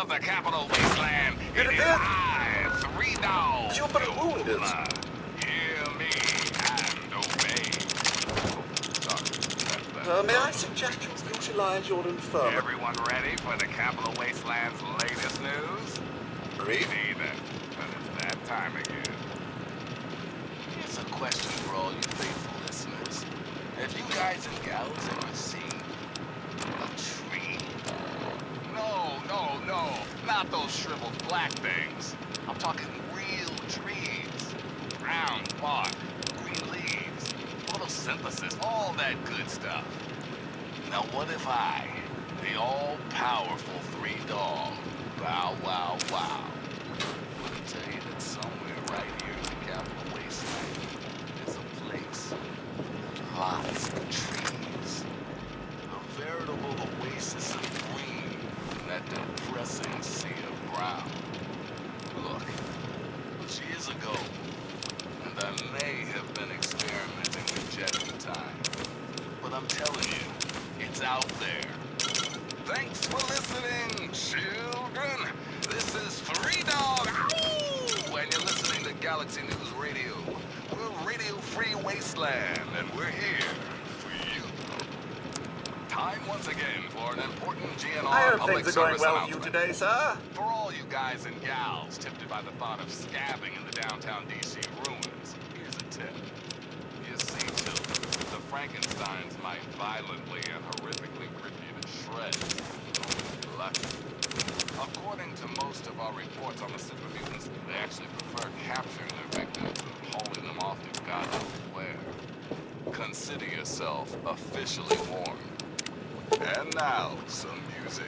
of the Capital Wasteland. It is I, Three Dogs. You've been wounded. Hear me and obey. May I suggest you utilize your infirmary? Everyone ready for the Capital Wasteland's latest news? Read. Me then, but it's that time again. Here's a question for all you faithful listeners. Have you guys and gals ever seen a tree? No, not those shriveled black things. I'm talking real trees. Brown bark, green leaves, photosynthesis, all that good stuff. Now what if I, the all-powerful Three Dog, Bow Wow Wow, would tell you that somewhere right here in the Capital Wasteland is a place with lots of trees. A veritable oasis of green in that depressing sea of brown. Look, it was years ago, and I may have been experimenting with jetting time. But I'm telling you, it's out there. Thanks for listening, children. This is Three Dog, ow! And you're listening to Galaxy News Radio. We're Radio Free Wasteland, and we're here for you. Time once again for an important GNR I hope public things are going service well with you announcement. today, sir. For all you guys and gals tempted by the thought of scabbing in the downtown DC ruins, here's a tip. You see, children, the Frankensteins might violently and horrifically rip you to shreds. Don't be lucky. According to most of our reports on the super mutants, they actually prefer capturing their victims and hauling them off to God knows where. Consider yourself officially warned. And now, some music.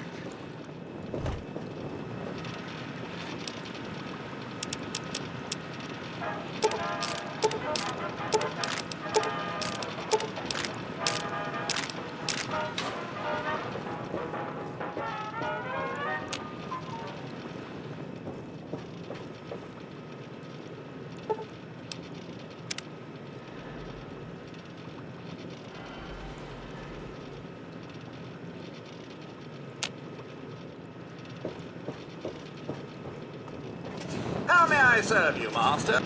How may I serve you, master?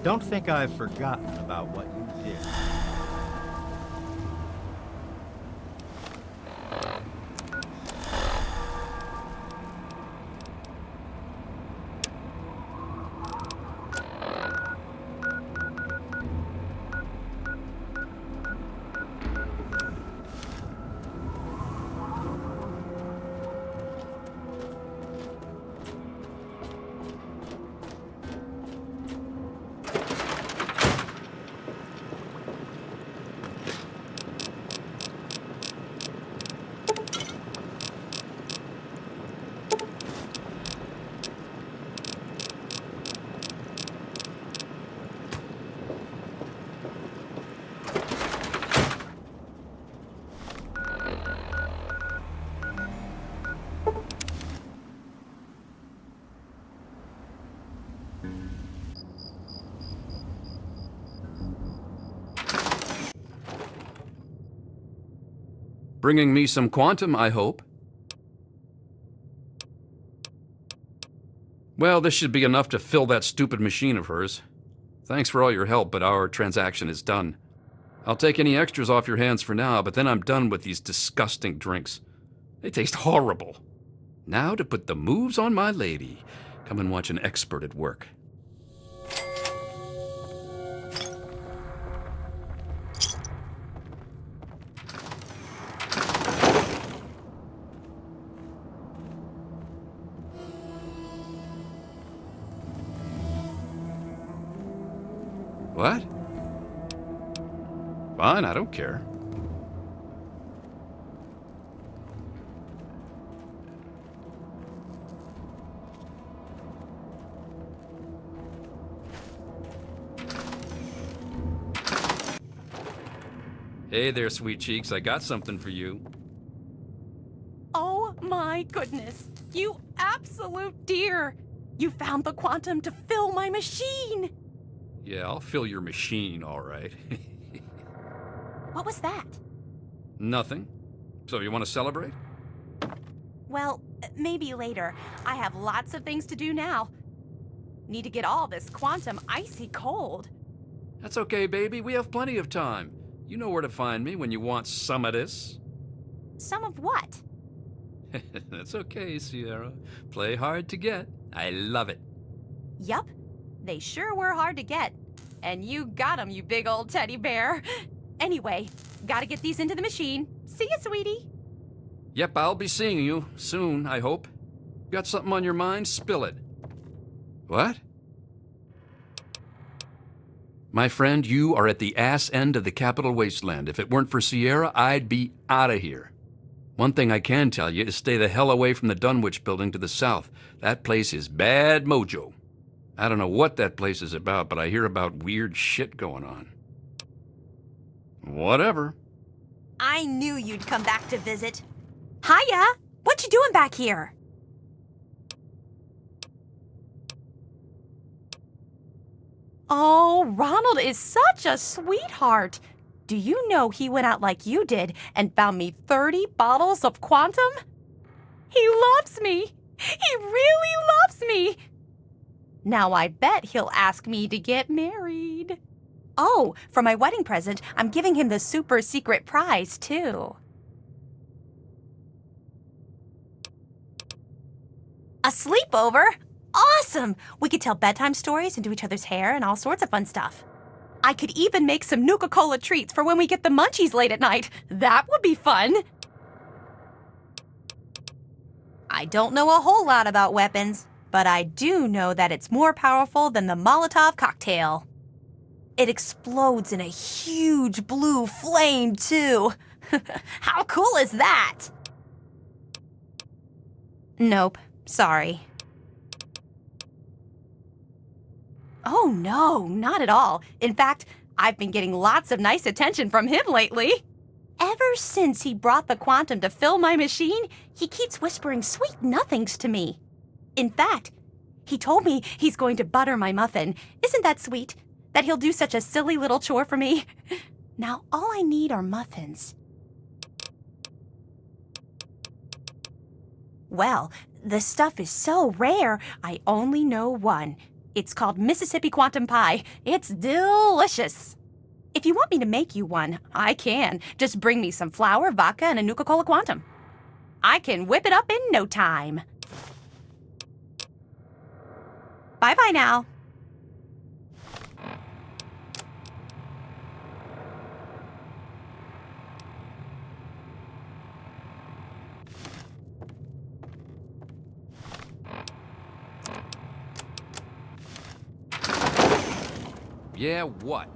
Don't think I've forgotten about what you did. Bringing me some quantum, I hope. Well, this should be enough to fill that stupid machine of hers. Thanks for all your help, but our transaction is done. I'll take any extras off your hands for now, but then I'm done with these disgusting drinks. They taste horrible. Now to put the moves on my lady. Come and watch an expert at work. What? Fine, I don't care. Hey there, sweet cheeks. I got something for you. Oh my goodness. You absolute dear. You found the quantum to fill my machine. Yeah, I'll fill your machine, all right. What was that? Nothing. So you want to celebrate? Well, maybe later. I have lots of things to do now. Need to get all this quantum icy cold. That's okay, baby. We have plenty of time. You know where to find me when you want some of this. Some of what? That's okay, Sierra. Play hard to get. I love it. Yup. They sure were hard to get. And you got 'em, you big old teddy bear. Anyway, gotta get these into the machine. See you, sweetie. Yep, I'll be seeing you soon, I hope. Got something on your mind? Spill it. What? My friend, you are at the ass end of the capital wasteland. If it weren't for Sierra, I'd be out of here. One thing I can tell you is stay the hell away from the Dunwich building to the south. That place is bad mojo. I don't know what that place is about, but I hear about weird shit going on. Whatever. I knew you'd come back to visit. Hiya! What you doing back here? Oh, Ronald is such a sweetheart. Do you know he went out like you did and found me 30 bottles of quantum? He loves me. He really loves me. Now I bet he'll ask me to get married. Oh, for my wedding present, I'm giving him the super secret prize, too. A sleepover? Awesome! We could tell bedtime stories and do each other's hair and all sorts of fun stuff. I could even make some Nuka-Cola treats for when we get the munchies late at night. That would be fun. I don't know a whole lot about weapons, but I do know that it's more powerful than the Molotov cocktail. It explodes in a huge blue flame, too. How cool is that? Nope, sorry. Oh no, not at all. In fact, I've been getting lots of nice attention from him lately. Ever since he brought the quantum to fill my machine, he keeps whispering sweet nothings to me. In fact, he told me he's going to butter my muffin. Isn't that sweet? That he'll do such a silly little chore for me. Now, all I need are muffins. Well, the stuff is so rare, I only know one. It's called Mississippi Quantum Pie. It's delicious. If you want me to make you one, I can. Just bring me some flour, vodka, and a Nuka-Cola Quantum. I can whip it up in no time. Bye-bye now. Yeah, what?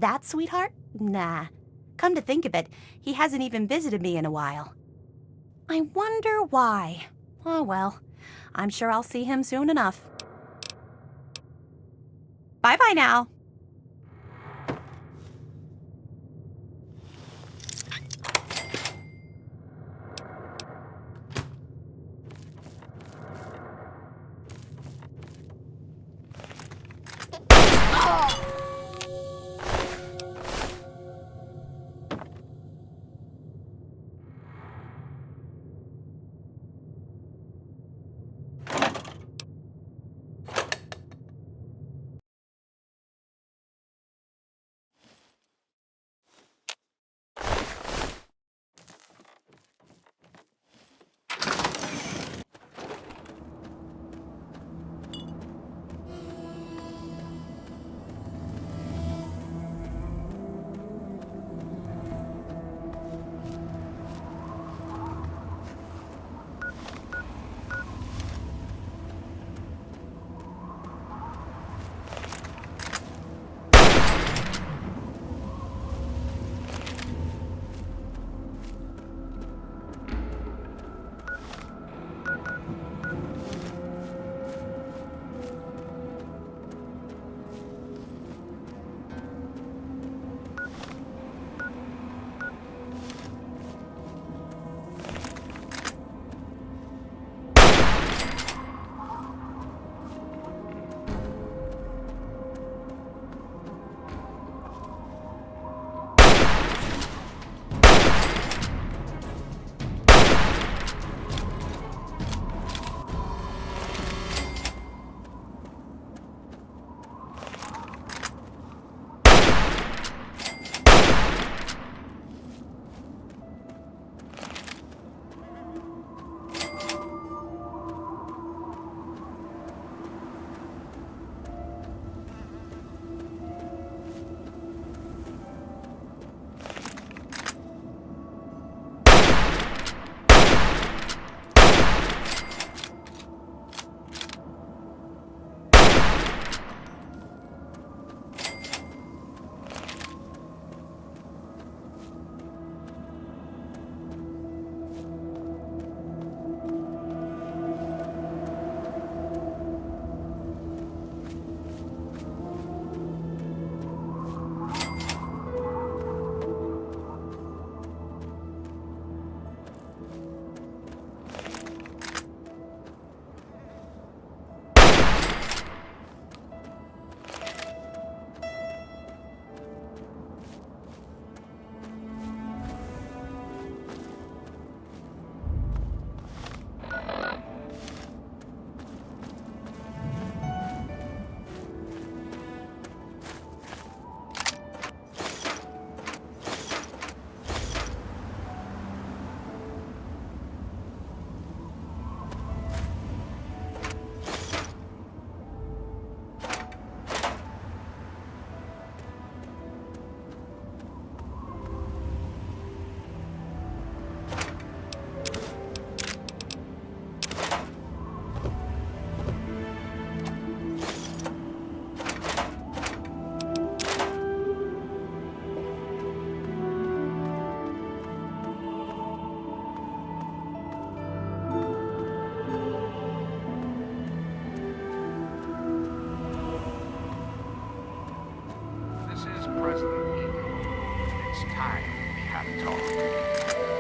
That sweetheart? Nah. Come to think of it, he hasn't even visited me in a while. I wonder why. Oh well, I'm sure I'll see him soon enough. Bye-bye now.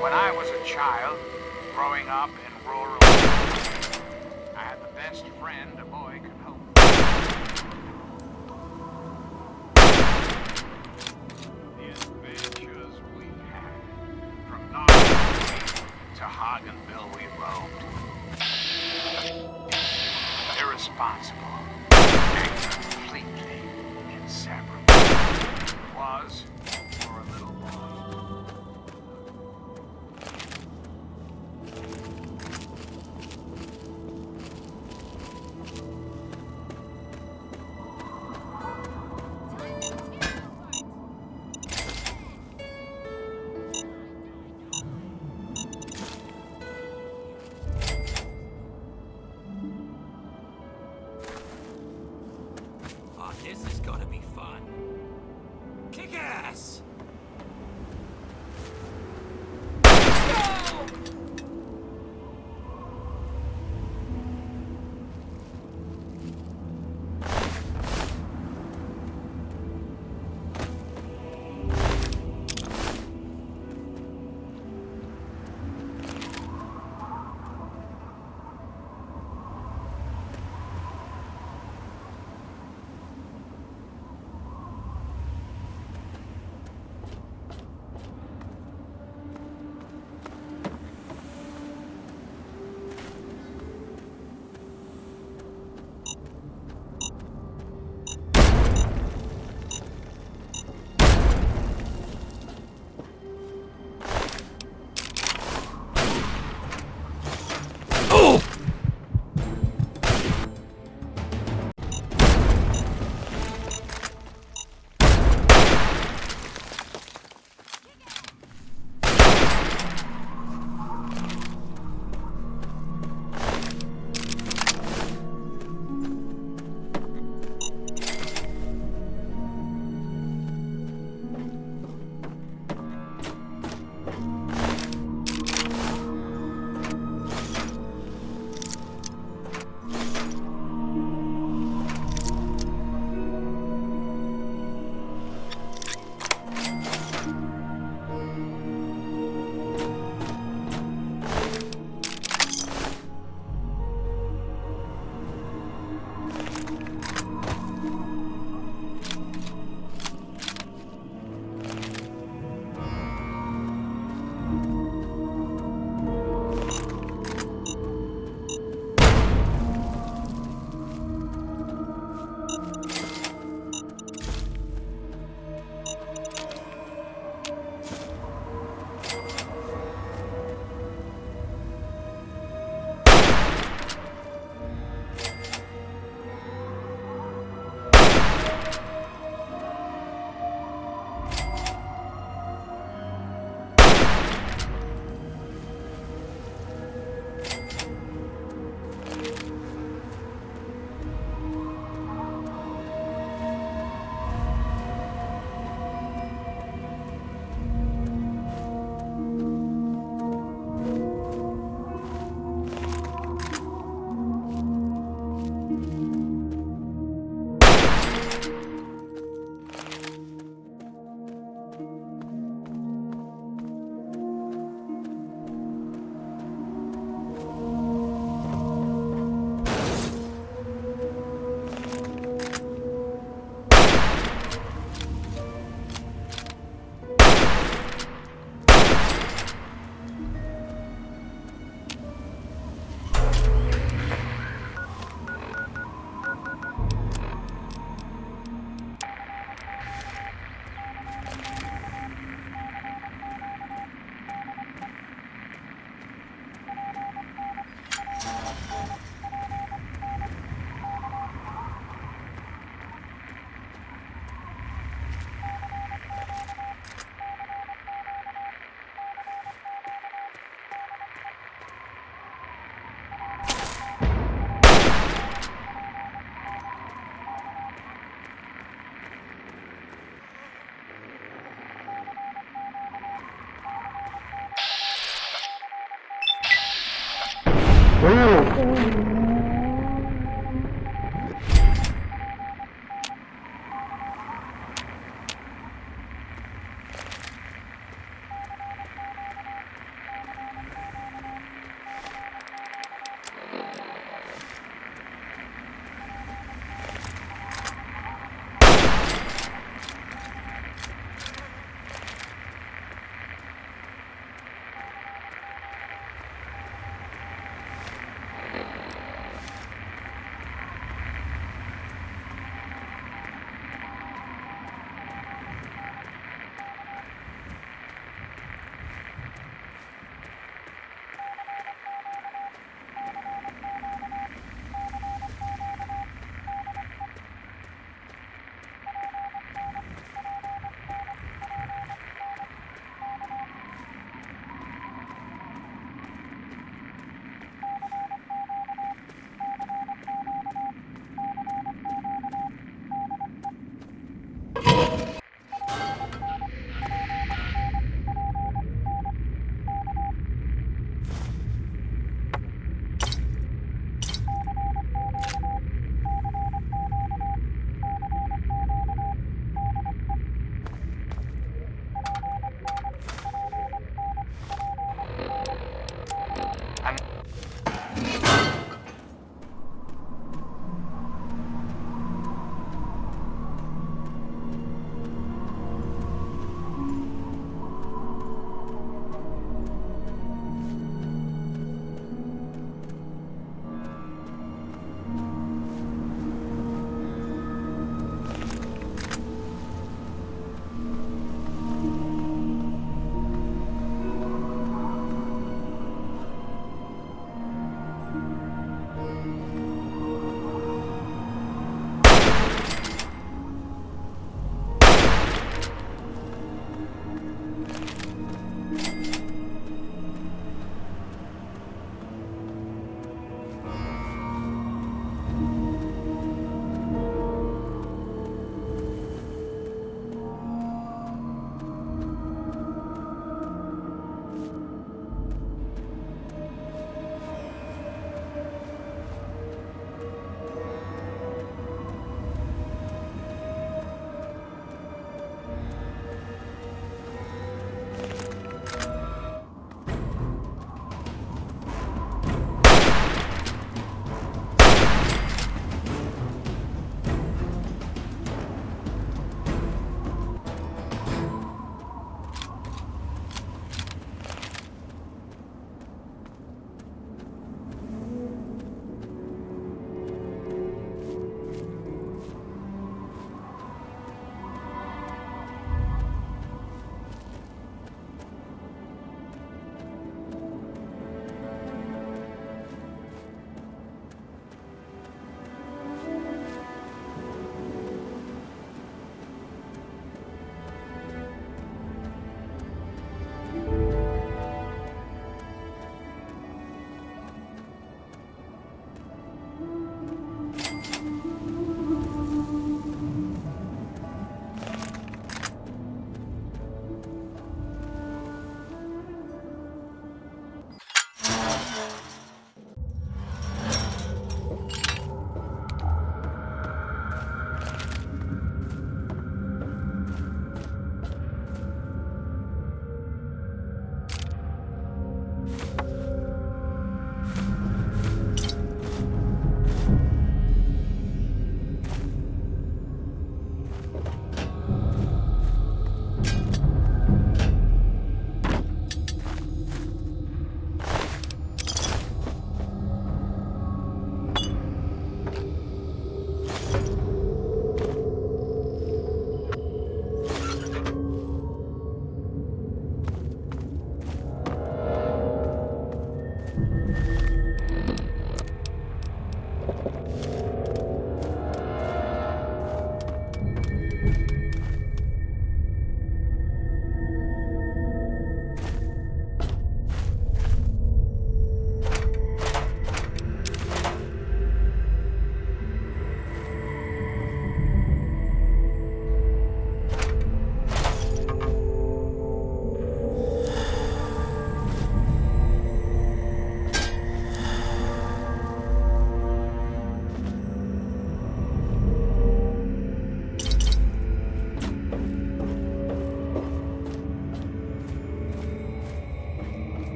When I was a child, growing up in rural England, I had the best friend a boy could hope for. The adventures we had. From Normandy to Hagenville we roamed. Irresponsible and completely inseparable. Was for a little while. Oh, this is gonna be fun. Kick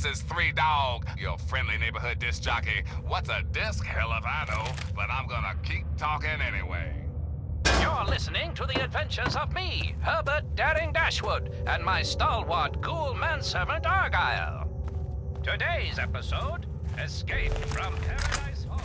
This is Three Dog, your friendly neighborhood disc jockey. What's a disc? Hell if I know, but I'm gonna keep talking anyway. You're listening to the adventures of me, Herbert Daring Dashwood, and my stalwart ghoul manservant Argyle. Today's episode, Escape from Paradise Hall.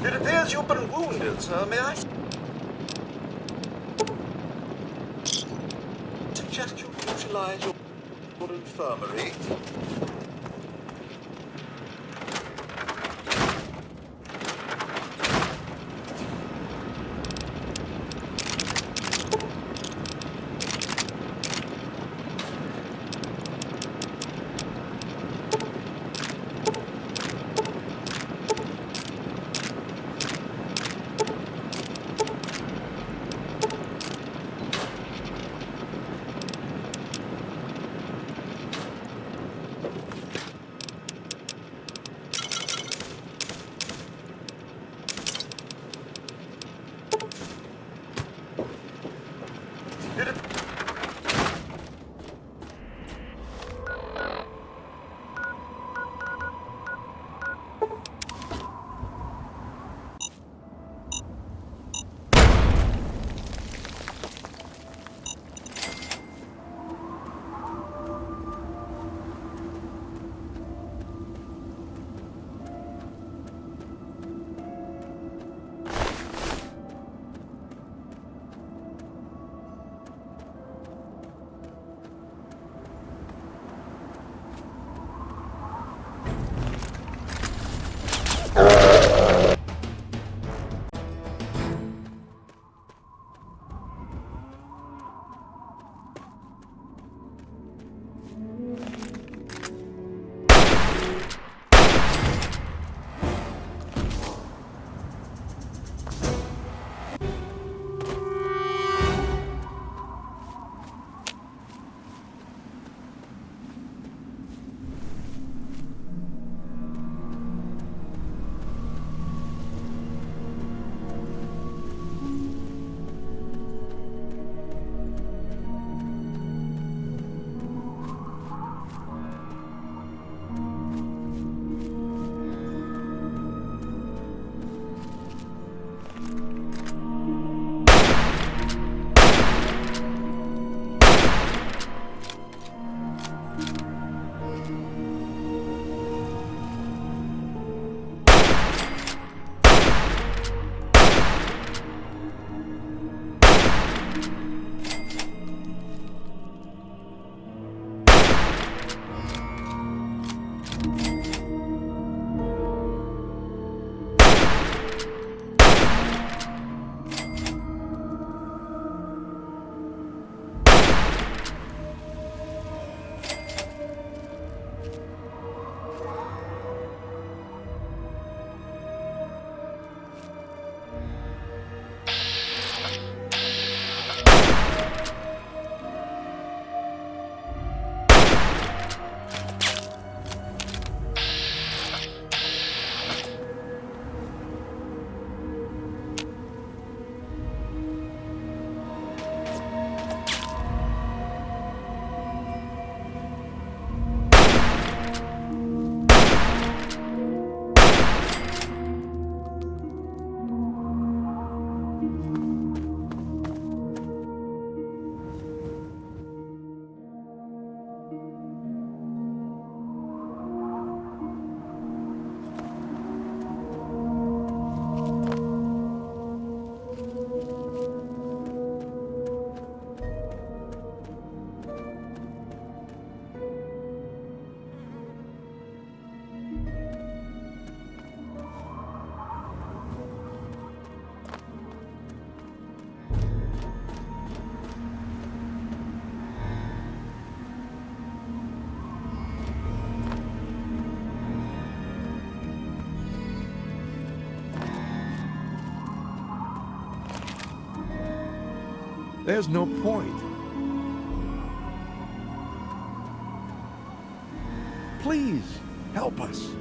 It appears you've been wounded, sir. May I suggest you utilize your infirmary? There's no point. Please, help us.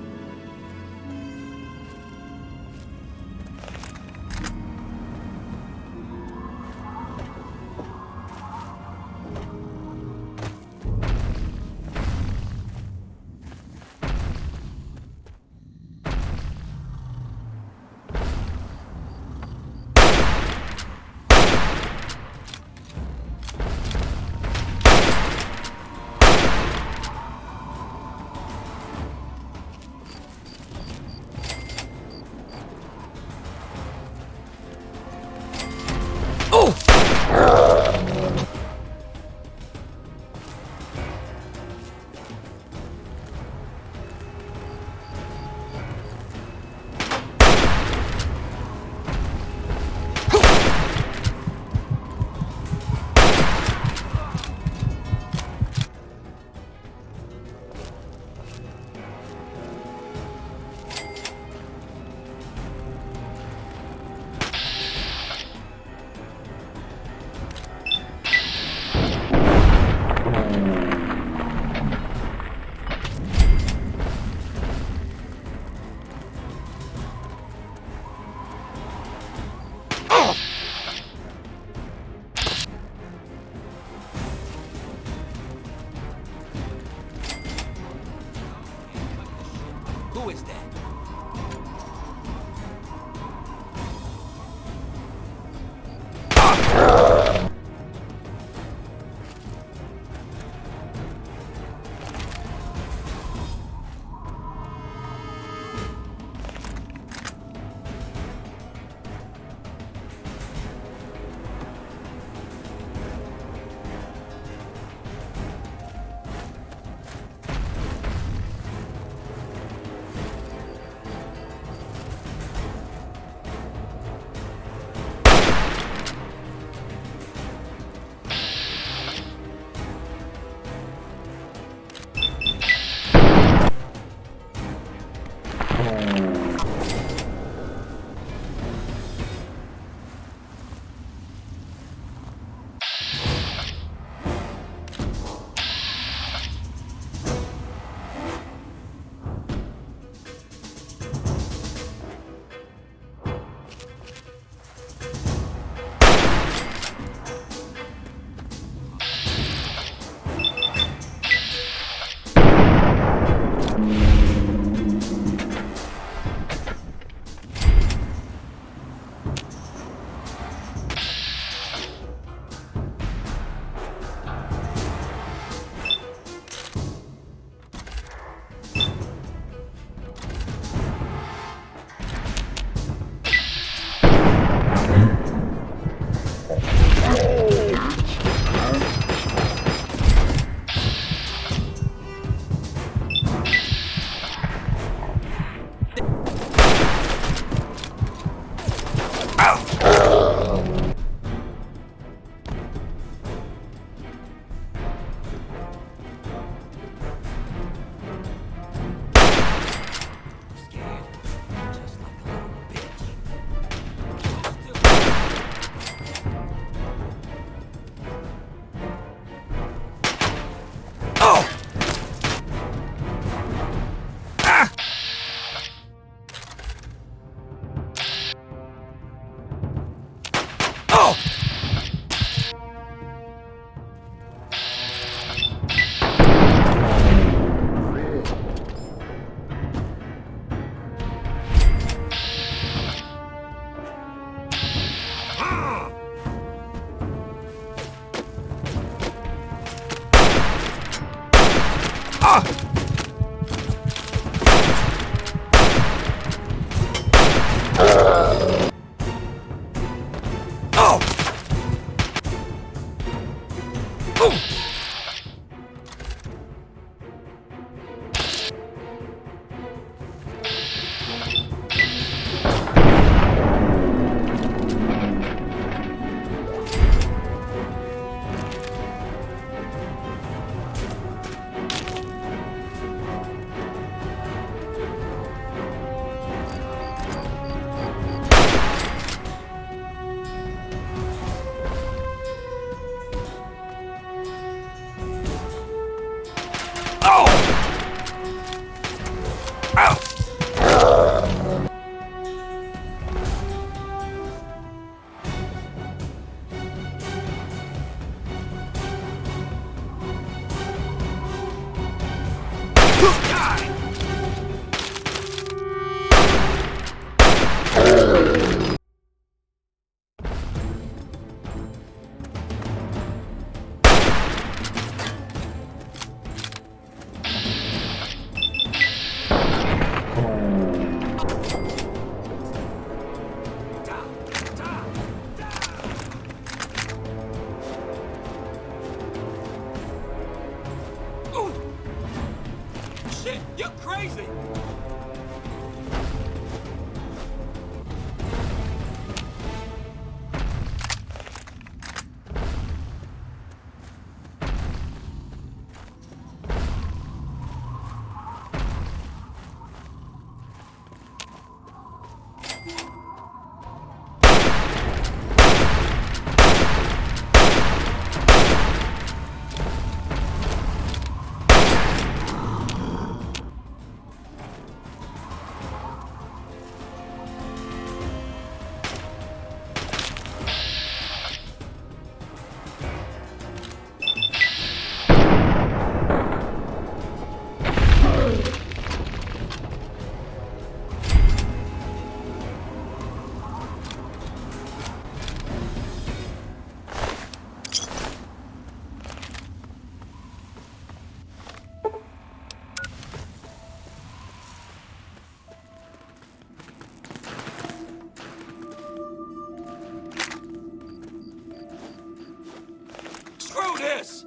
Screw this!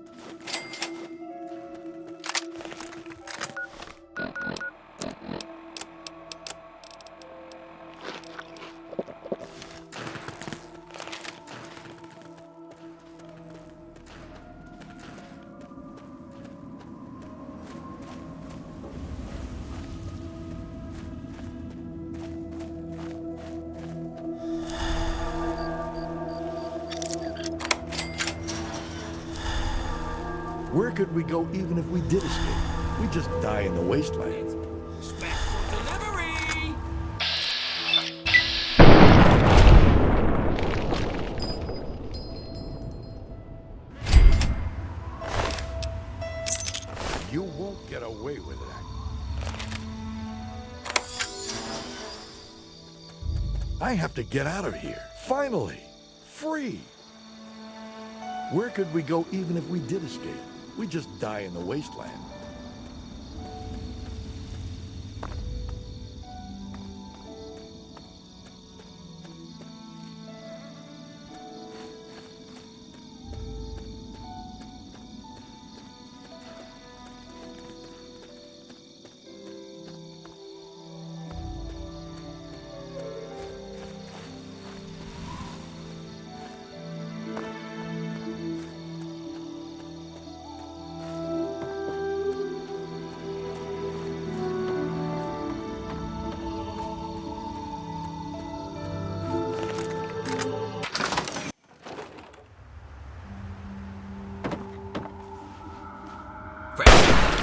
Where could we go even if we did escape? We just die in the wasteland. Special delivery! You won't get away with that. I have to get out of here. Finally! Free! Where could we go even if we did escape? We just die in the wasteland.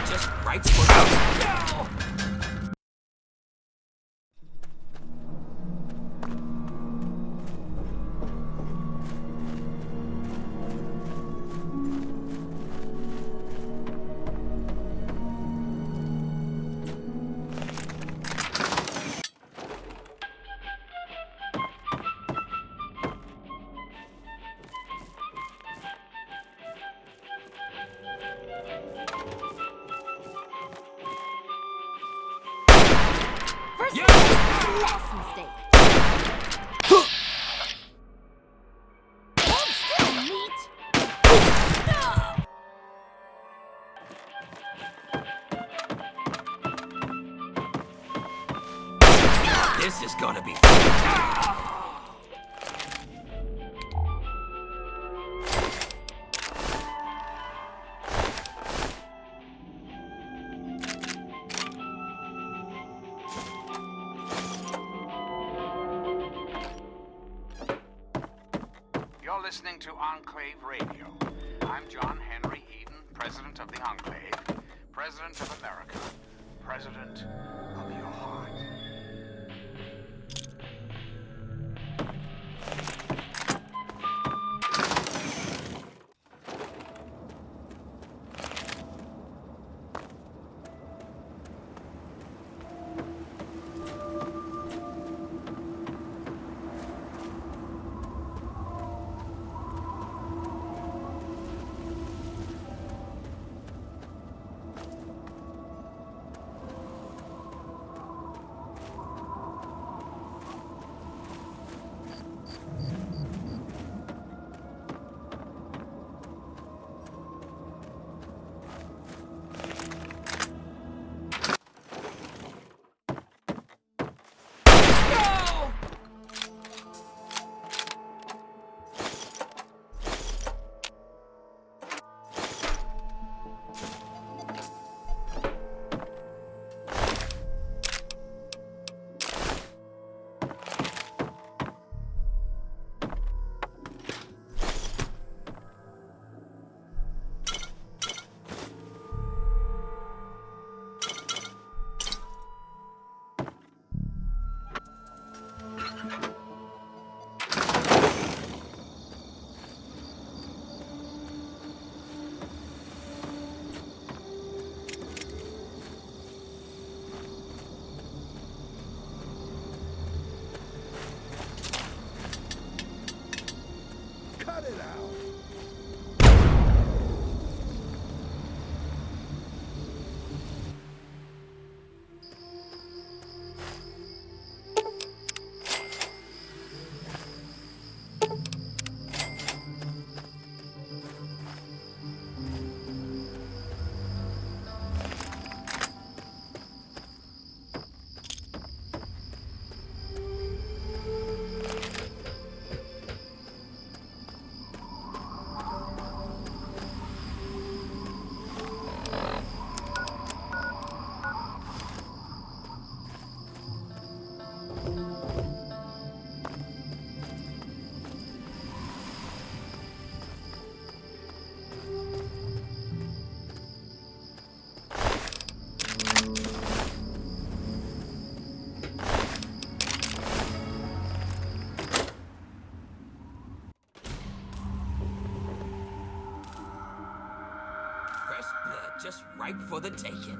Just right for now. First last mistake. Hold still, meat! This is gonna be You're listening to Enclave Radio. I'm John Henry Eden, President of the Enclave, President of America, President of your heart. just ripe for the taking.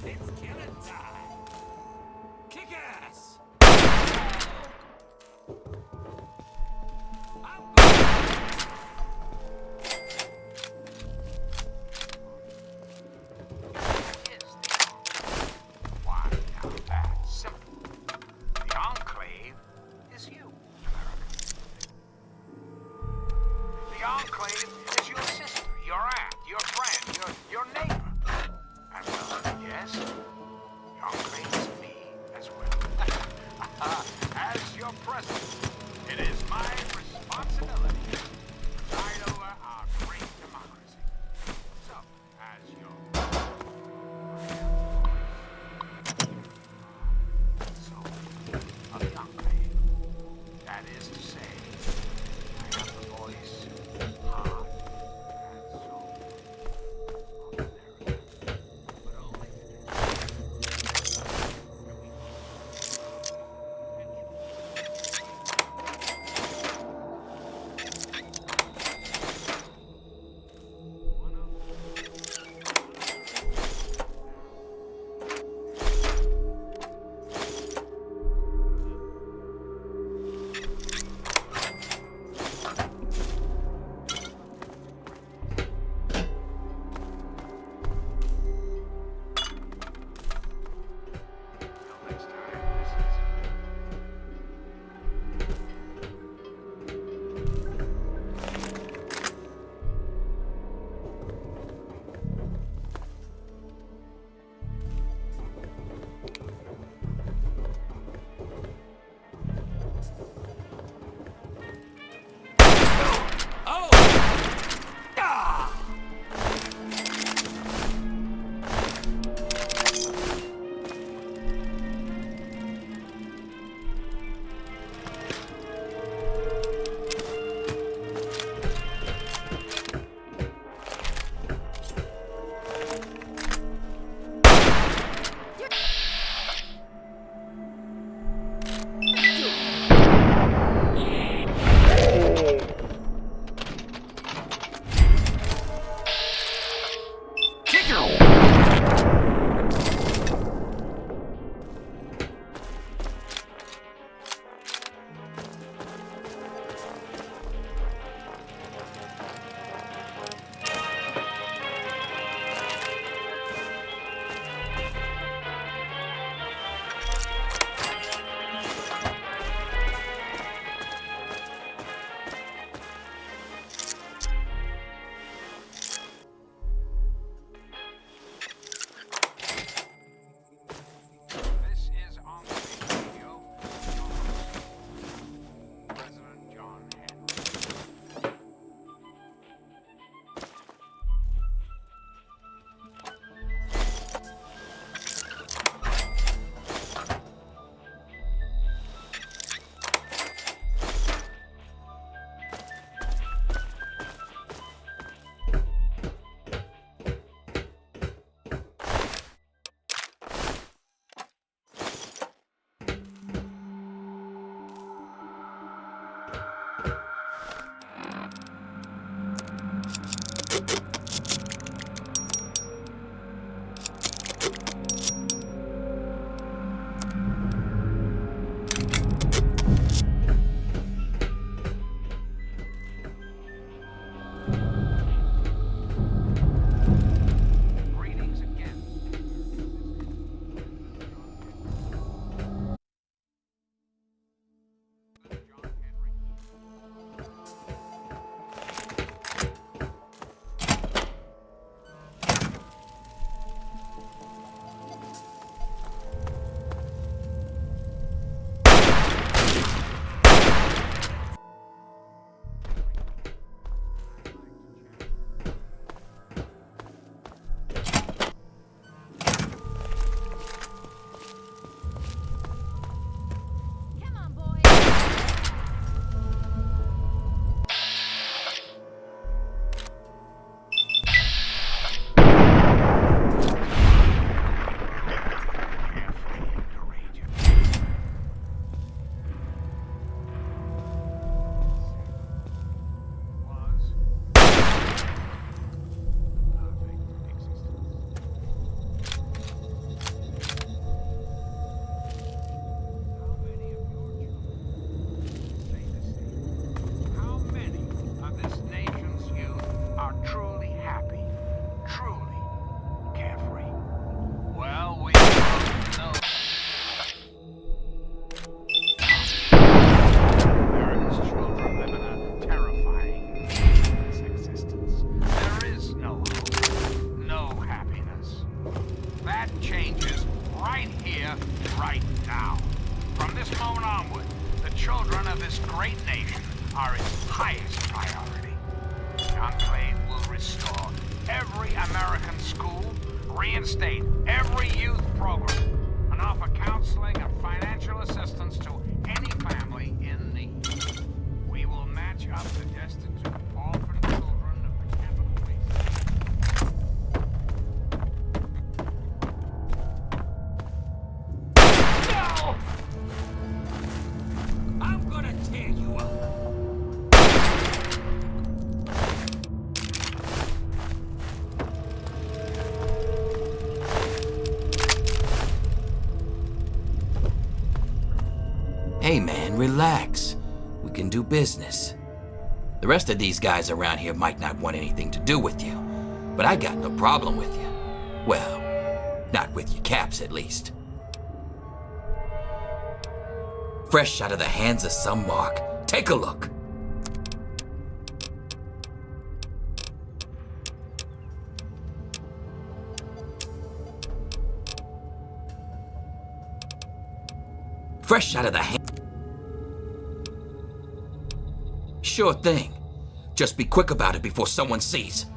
It's killing time. Kick ass. Why, now that's simple. The Enclave is you, America. The Enclave is your sister, your aunt, your friend, your neighbor. And well, yes, the Enclave is me as well. As your president, it is my responsibility to preside over our great democracy. So, as your of the Enclave. That is to say, I have the voice, heart, and soul of America. But only are its highest priority. The Enclave will restore every American school, reinstate every youth program, and offer counseling and financial assistance to any family in need. We will match up the destitute orphan children of the capital wasteland. No! I'm gonna tear you up. Hey man, relax. We can do business. The rest of these guys around here might not want anything to do with you, but I got no problem with you. Well, not with your caps at least. Fresh out of the hands of some mark. Take a look. Fresh out of the hand. Sure thing. Just be quick about it before someone sees.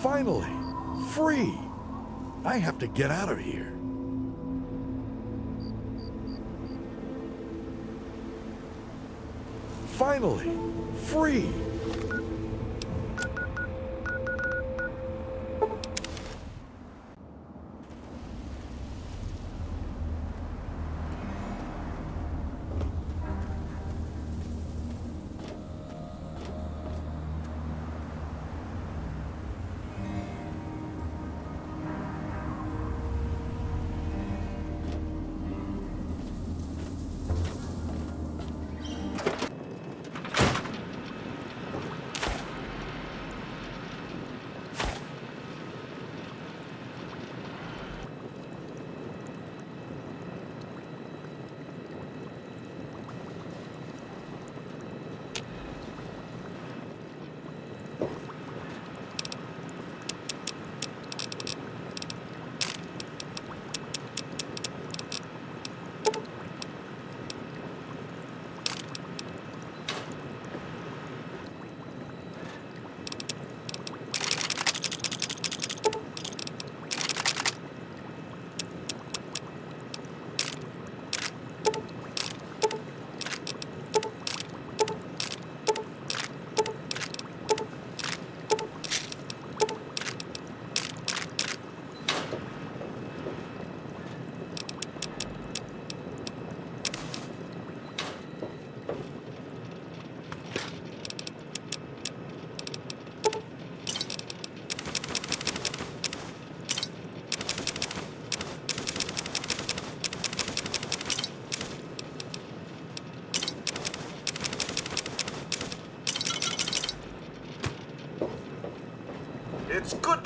Finally, free. I have to get out of here. Finally, free.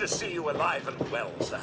to see you alive and well, sir.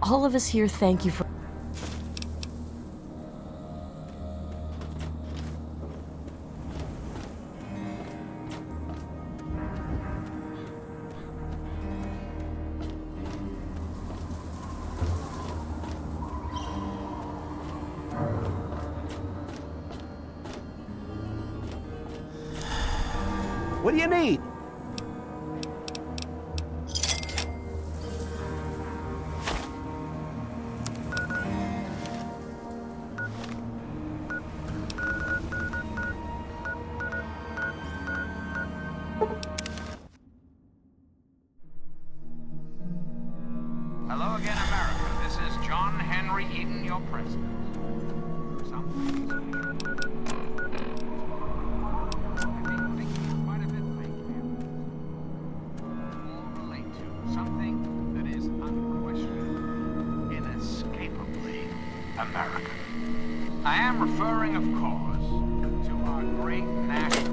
All of us here thank you for... What do you need? Hello again, America. This is John Henry Eden, your president. Something I've been thinking quite a bit lately. All relate to something that is unquestionably, inescapably American. I am referring, of course, to our great national...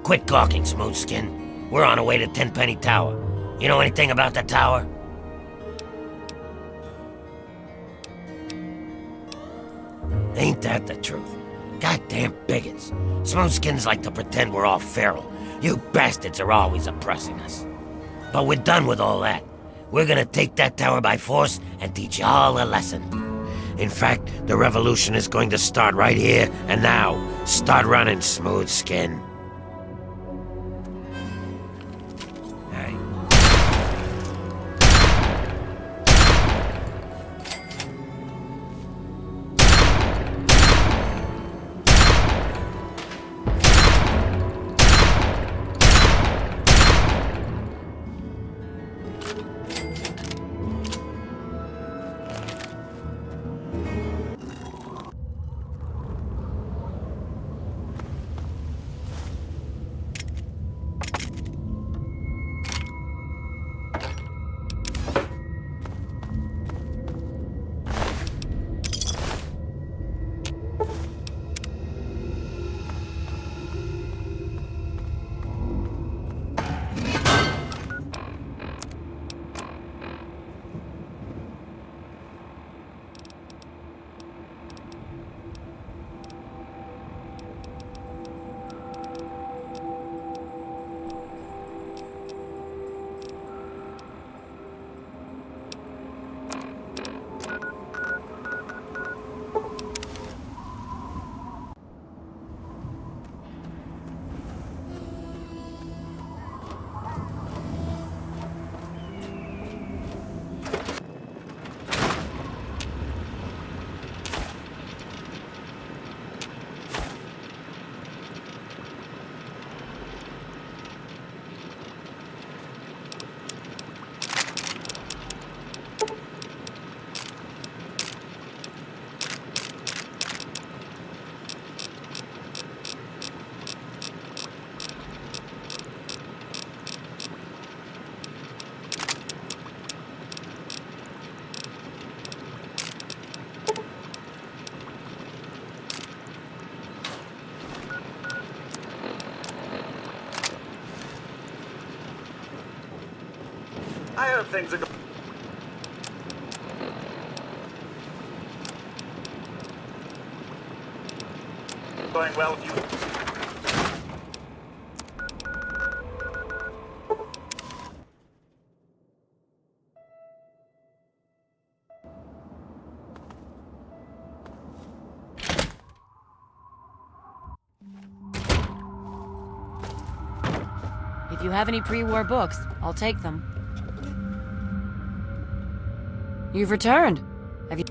Quit gawking, Smoothskin. We're on our way to Tenpenny Tower. You know anything about the tower? Ain't that the truth? Goddamn bigots. Smoothskins like to pretend we're all feral. You bastards are always oppressing us. But we're done with all that. We're gonna take that tower by force and teach you all a lesson. In fact, the revolution is going to start right here and now. Start running, Smoothskin. I hope things are going well with you. If you have any pre-war books, I'll take them. You've returned. Have you...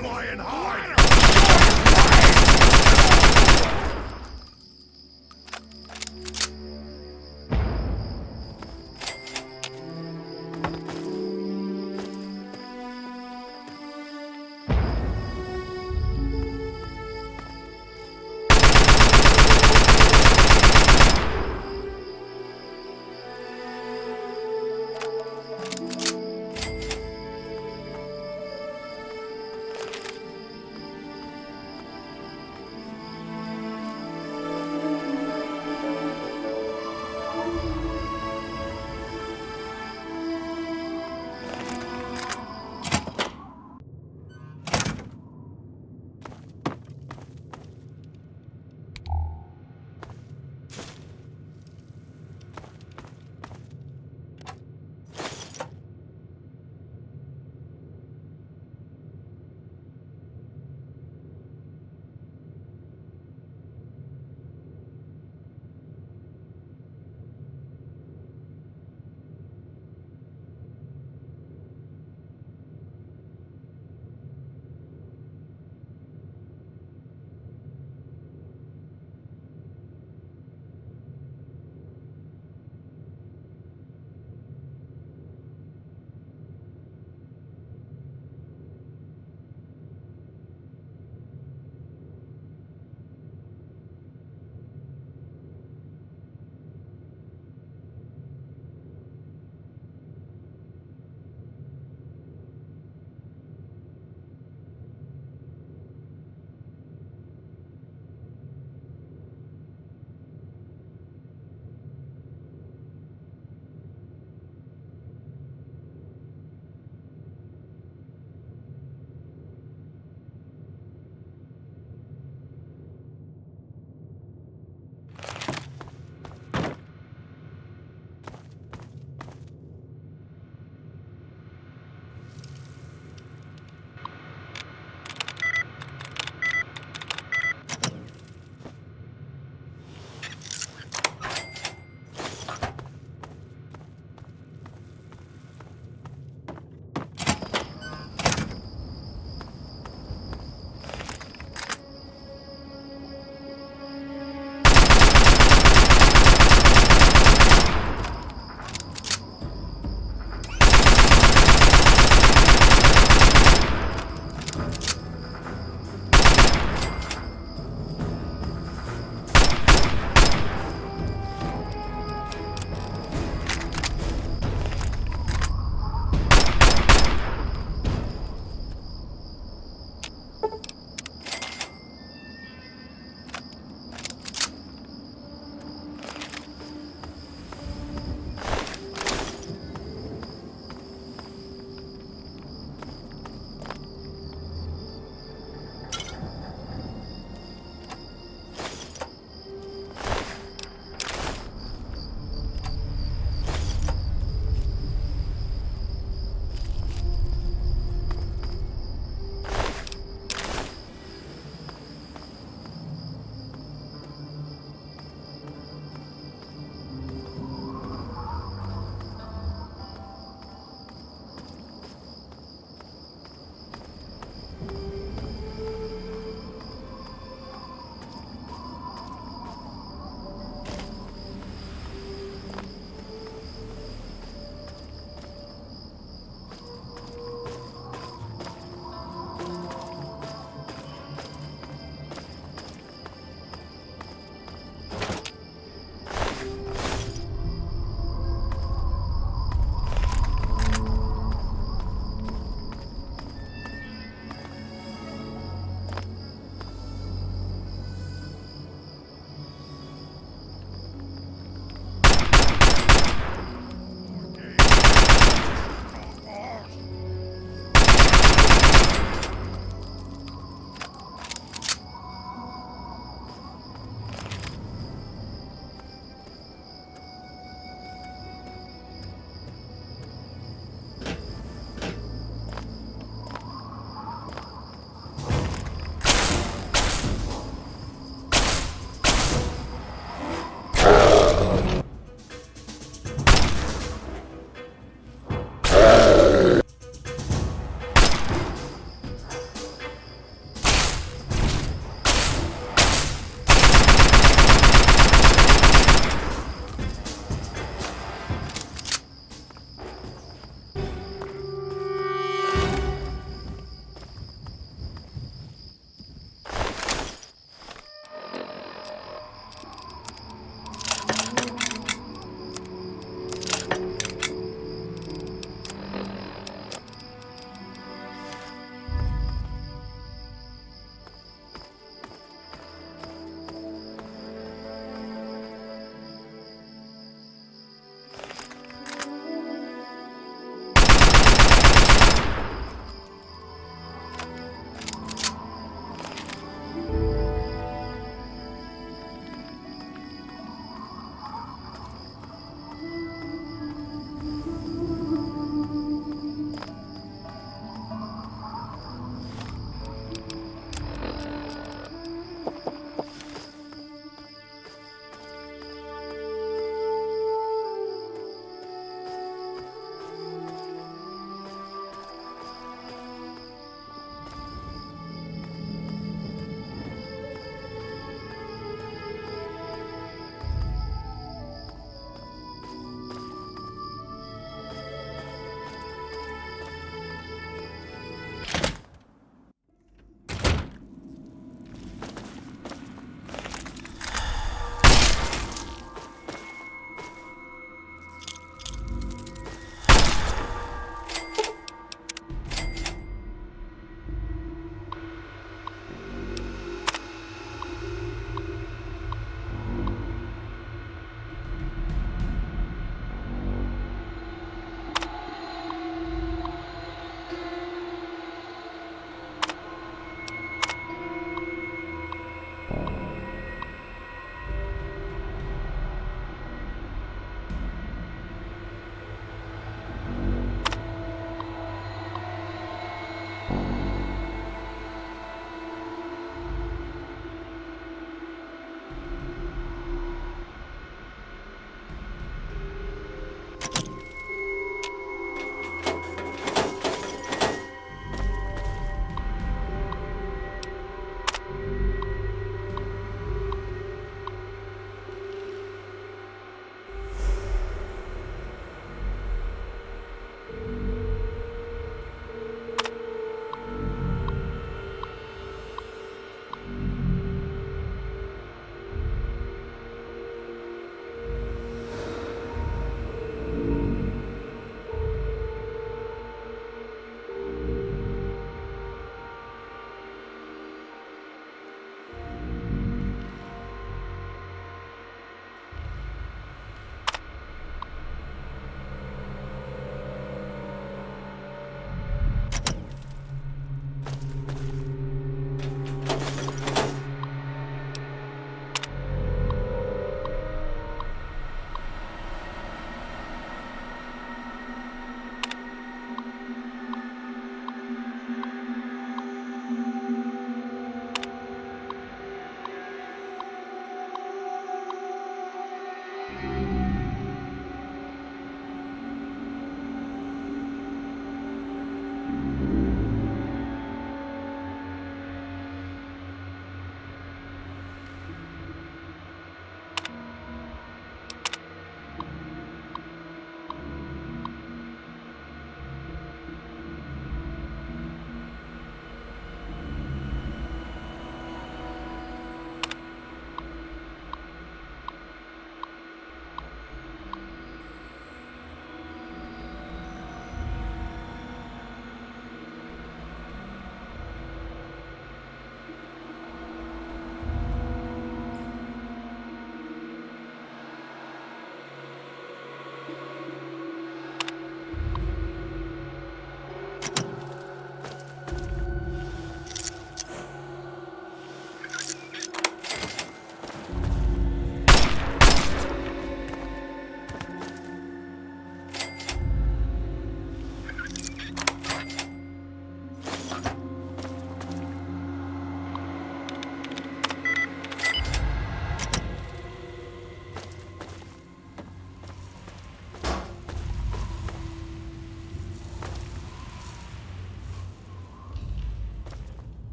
Try and hide!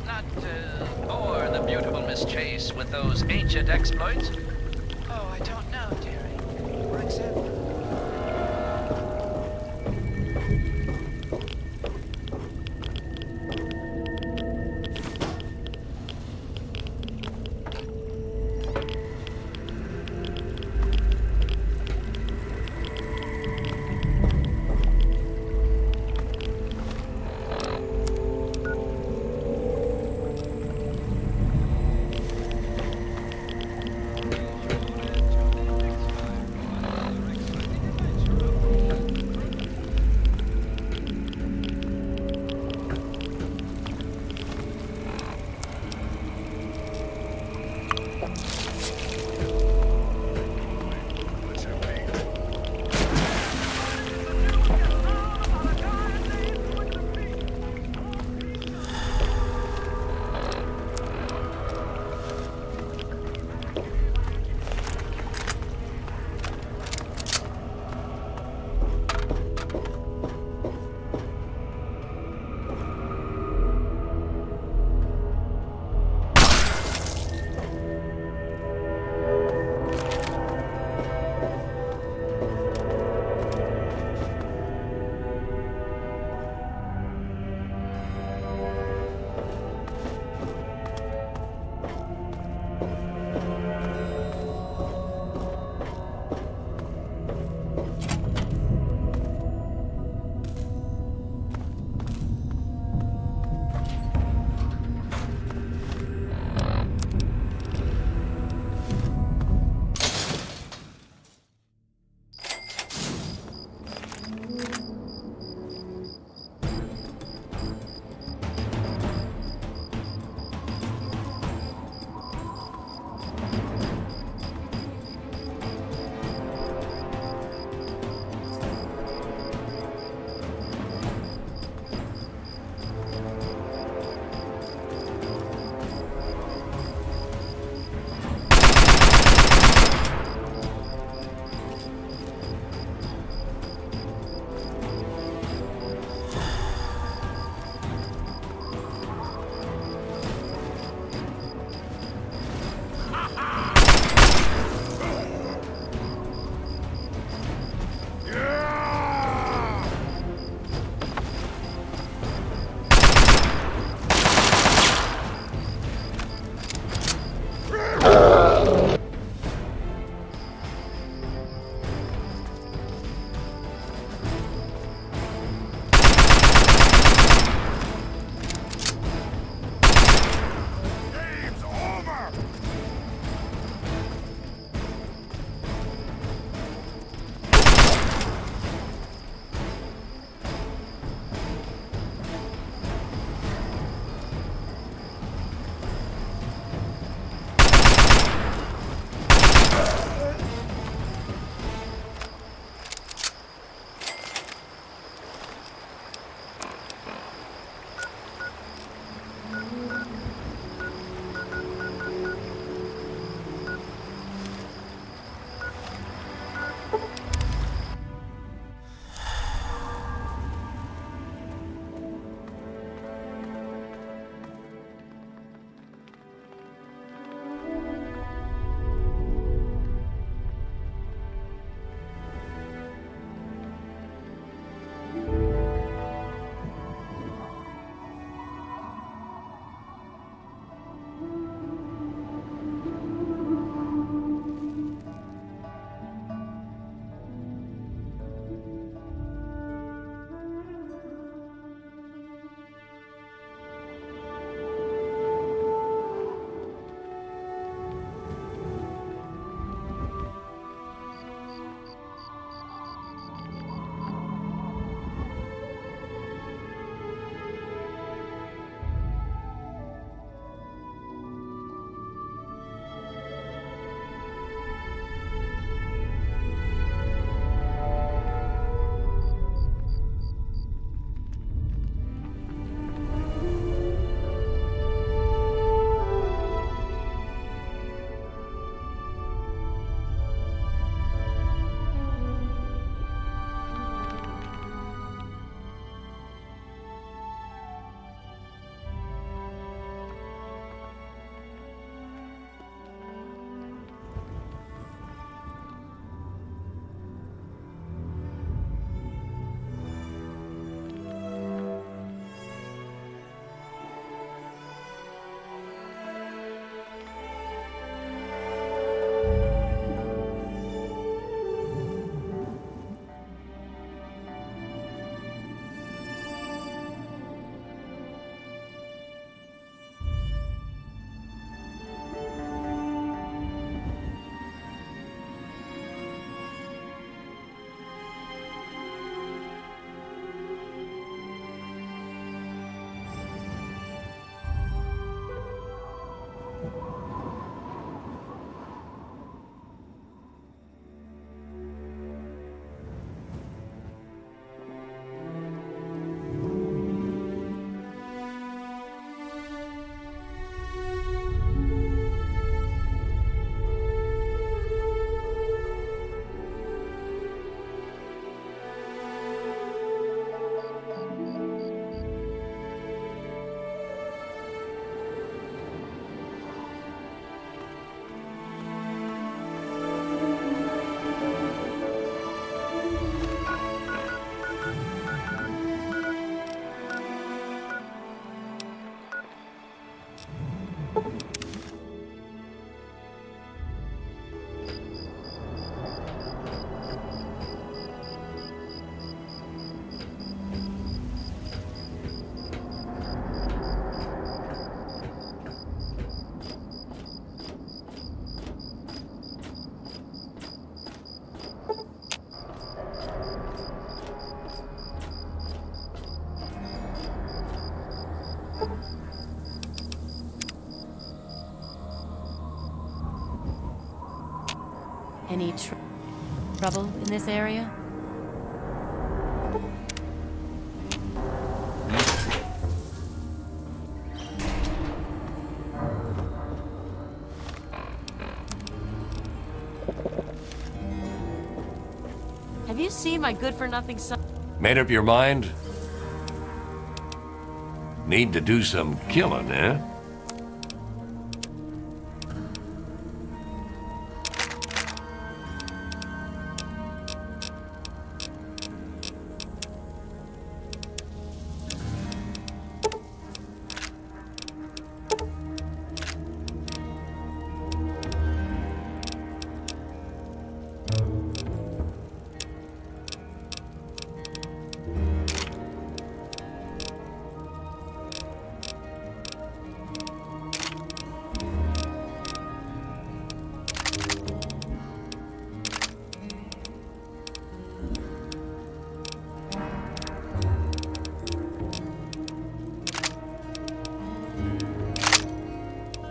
perhaps not bore the beautiful Miss Chase with those ancient exploits? Oh, I don't know, dearie. For example... Any trouble in this area? Have you seen my good-for-nothing son? Made up your mind? Need to do some killing, eh?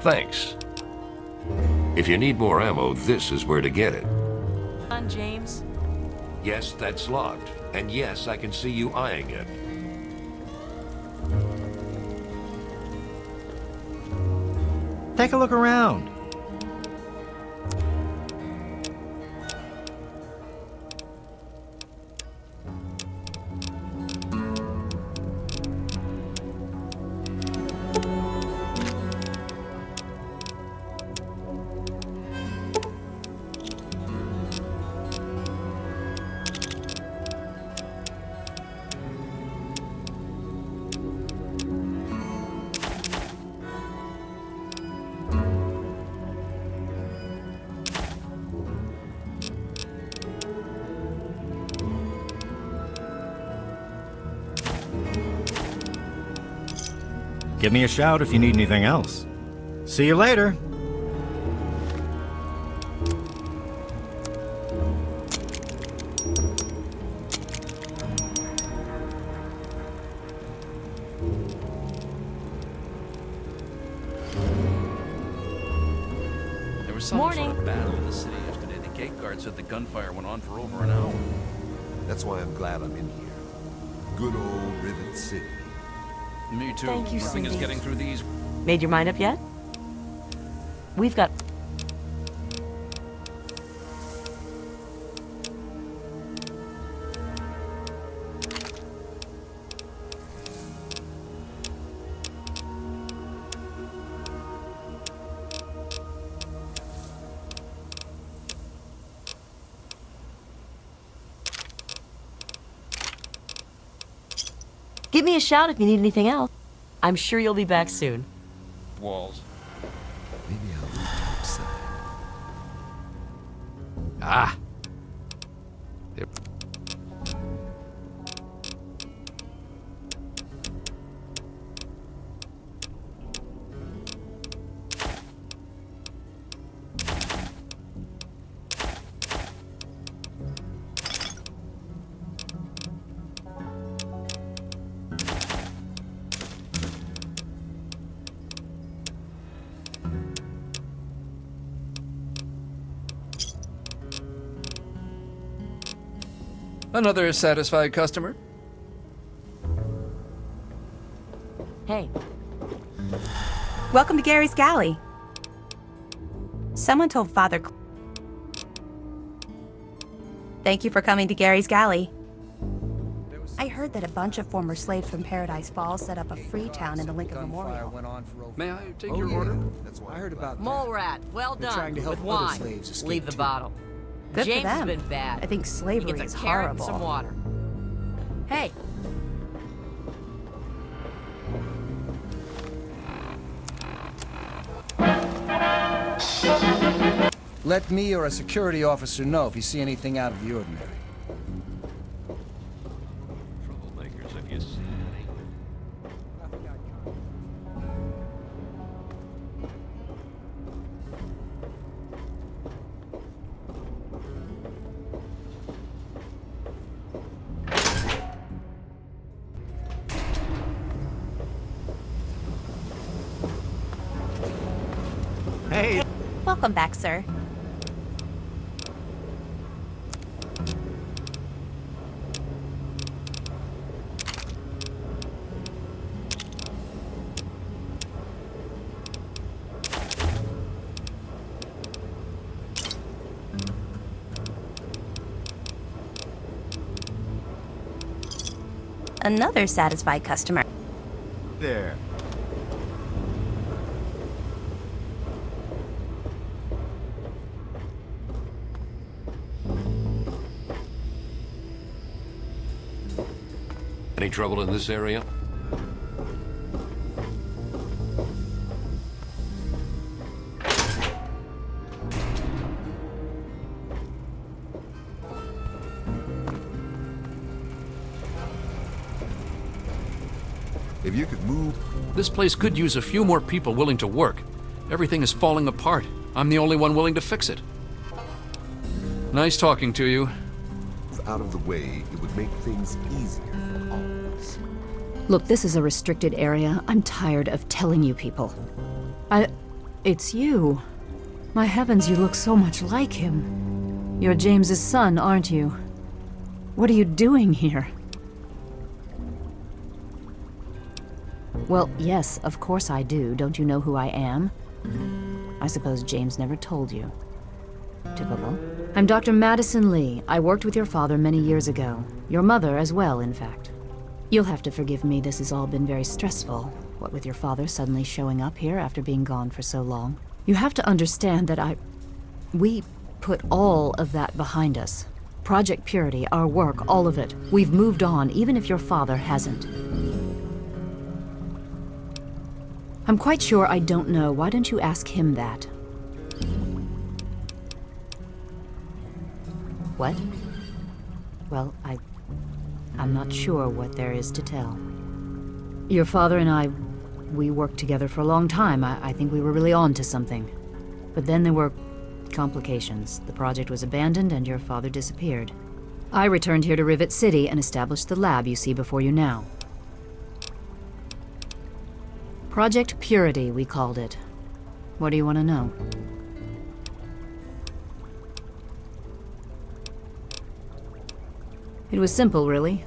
Thanks. If you need more ammo, this is where to get it. Son, James? Yes, that's locked. And yes, I can see you eyeing it. Take a look around. Give me a shout if you need anything else. See you later. There was some sort of battle in the city yesterday. The gate guard said the gunfire went on for over an hour. That's why I'm glad I'm in here. Good old Rivet City. Me too. Thank you, Nothing is Cindy. getting through these. Made your mind up yet? We've got... Give me a shout if you need anything else. I'm sure you'll be back soon. Walls. Maybe I'll leave topside. Ah! Another satisfied customer? Hey. Welcome to Gary's Galley. Someone told Father... Thank you for coming to Gary's Galley. I heard that a bunch of former slaves from Paradise Falls set up a free town in the Lincoln Memorial. May I take your order? That's why I heard about Mole rat, well They're done. trying to help with other wine. slaves escape Leave the too. bottle. Good James for has them. been bad. I think slavery he gets is a carrot and horrible. some water. Hey. Let me or a security officer know if you see anything out of the ordinary. Troublemakers, have you seen any? Hey! Welcome back, sir. Another satisfied customer. There. Any trouble in this area? If you could move... This place could use a few more people willing to work. Everything is falling apart. I'm the only one willing to fix it. Nice talking to you. out of the way, it would make things easier for all of us. Look, this is a restricted area. I'm tired of telling you people. It's you. My heavens, you look so much like him. You're James's son, aren't you? What are you doing here? Well, yes, of course I do. Don't you know who I am? I suppose James never told you. Typical. I'm Dr. Madison Lee. I worked with your father many years ago. Your mother as well, in fact. You'll have to forgive me, this has all been very stressful. What with your father suddenly showing up here after being gone for so long. You have to understand that we put all of that behind us. Project Purity, our work, all of it. We've moved on, even if your father hasn't. I'm quite sure I don't know. Why don't you ask him that? What? Well, I'm not sure what there is to tell. Your father and we worked together for a long time. I think we were really on to something. But then there were complications. The project was abandoned and your father disappeared. I returned here to Rivet City and established the lab you see before you now. Project Purity, we called it. What do you want to know? It was simple, really.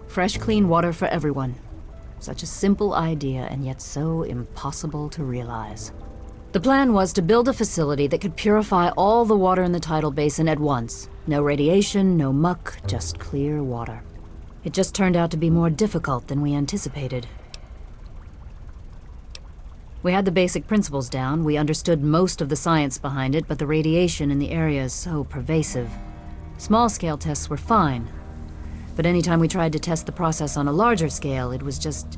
Fresh, clean water for everyone. Such a simple idea, and yet so impossible to realize. The plan was to build a facility that could purify all the water in the tidal basin at once. No radiation, no muck, just clear water. It just turned out to be more difficult than we anticipated. We had the basic principles down, we understood most of the science behind it, but the radiation in the area is so pervasive. Small-scale tests were fine, but anytime we tried to test the process on a larger scale, it was just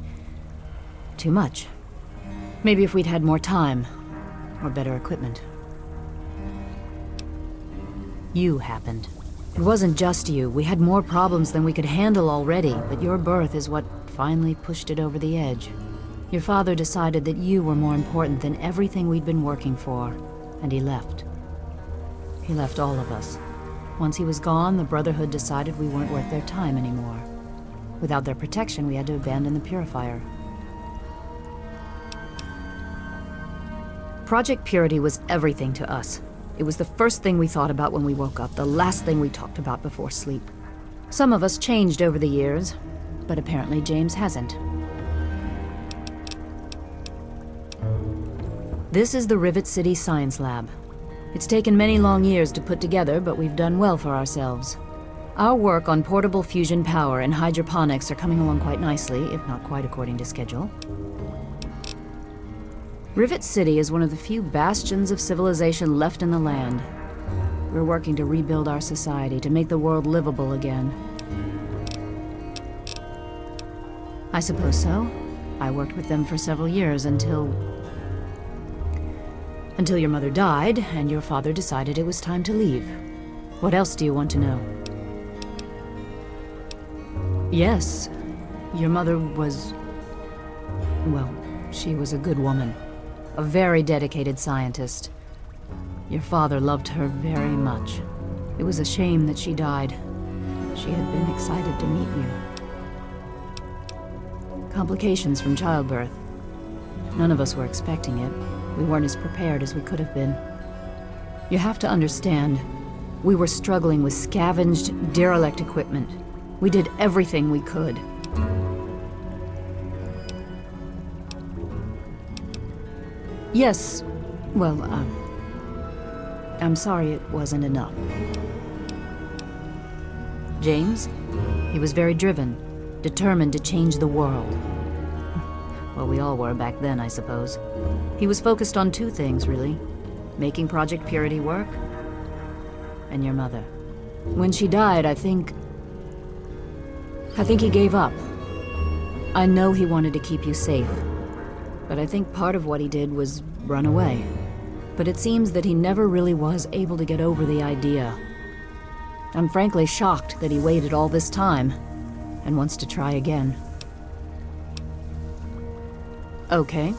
too much. Maybe if we'd had more time, or better equipment. You happened. It wasn't just you. We had more problems than we could handle already, but your birth is what finally pushed it over the edge. Your father decided that you were more important than everything we'd been working for, and he left. He left all of us. Once he was gone, the Brotherhood decided we weren't worth their time anymore. Without their protection, we had to abandon the Purifier. Project Purity was everything to us. It was the first thing we thought about when we woke up, the last thing we talked about before sleep. Some of us changed over the years, but apparently James hasn't. This is the Rivet City Science Lab. It's taken many long years to put together, but we've done well for ourselves. Our work on portable fusion power and hydroponics are coming along quite nicely, if not quite according to schedule. Rivet City is one of the few bastions of civilization left in the land. We're working to rebuild our society, to make the world livable again. I suppose so. I worked with them for several years until Until your mother died, and your father decided it was time to leave. What else do you want to know? Yes, your mother was... well, she was a good woman. A very dedicated scientist. Your father loved her very much. It was a shame that she died. She had been excited to meet you. Complications from childbirth. None of us were expecting it. We weren't as prepared as we could have been. You have to understand, we were struggling with scavenged, derelict equipment. We did everything we could. Yes, well, I'm sorry it wasn't enough. James? He was very driven, determined to change the world. Well, we all were back then, I suppose. He was focused on two things, really. Making Project Purity work, and your mother. When she died, I think he gave up. I know he wanted to keep you safe, but I think part of what he did was run away. But it seems that he never really was able to get over the idea. I'm frankly shocked that he waited all this time and wants to try again. Okay.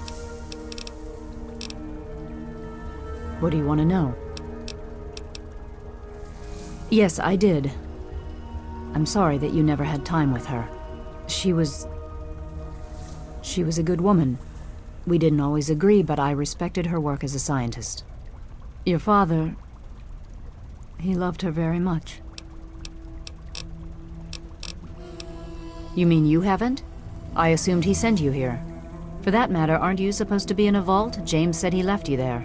What do you want to know? Yes, I did. I'm sorry that you never had time with her. She was a good woman. We didn't always agree, but I respected her work as a scientist. Your father, he loved her very much. You mean you haven't? I assumed he sent you here. For that matter, aren't you supposed to be in a vault? James said he left you there.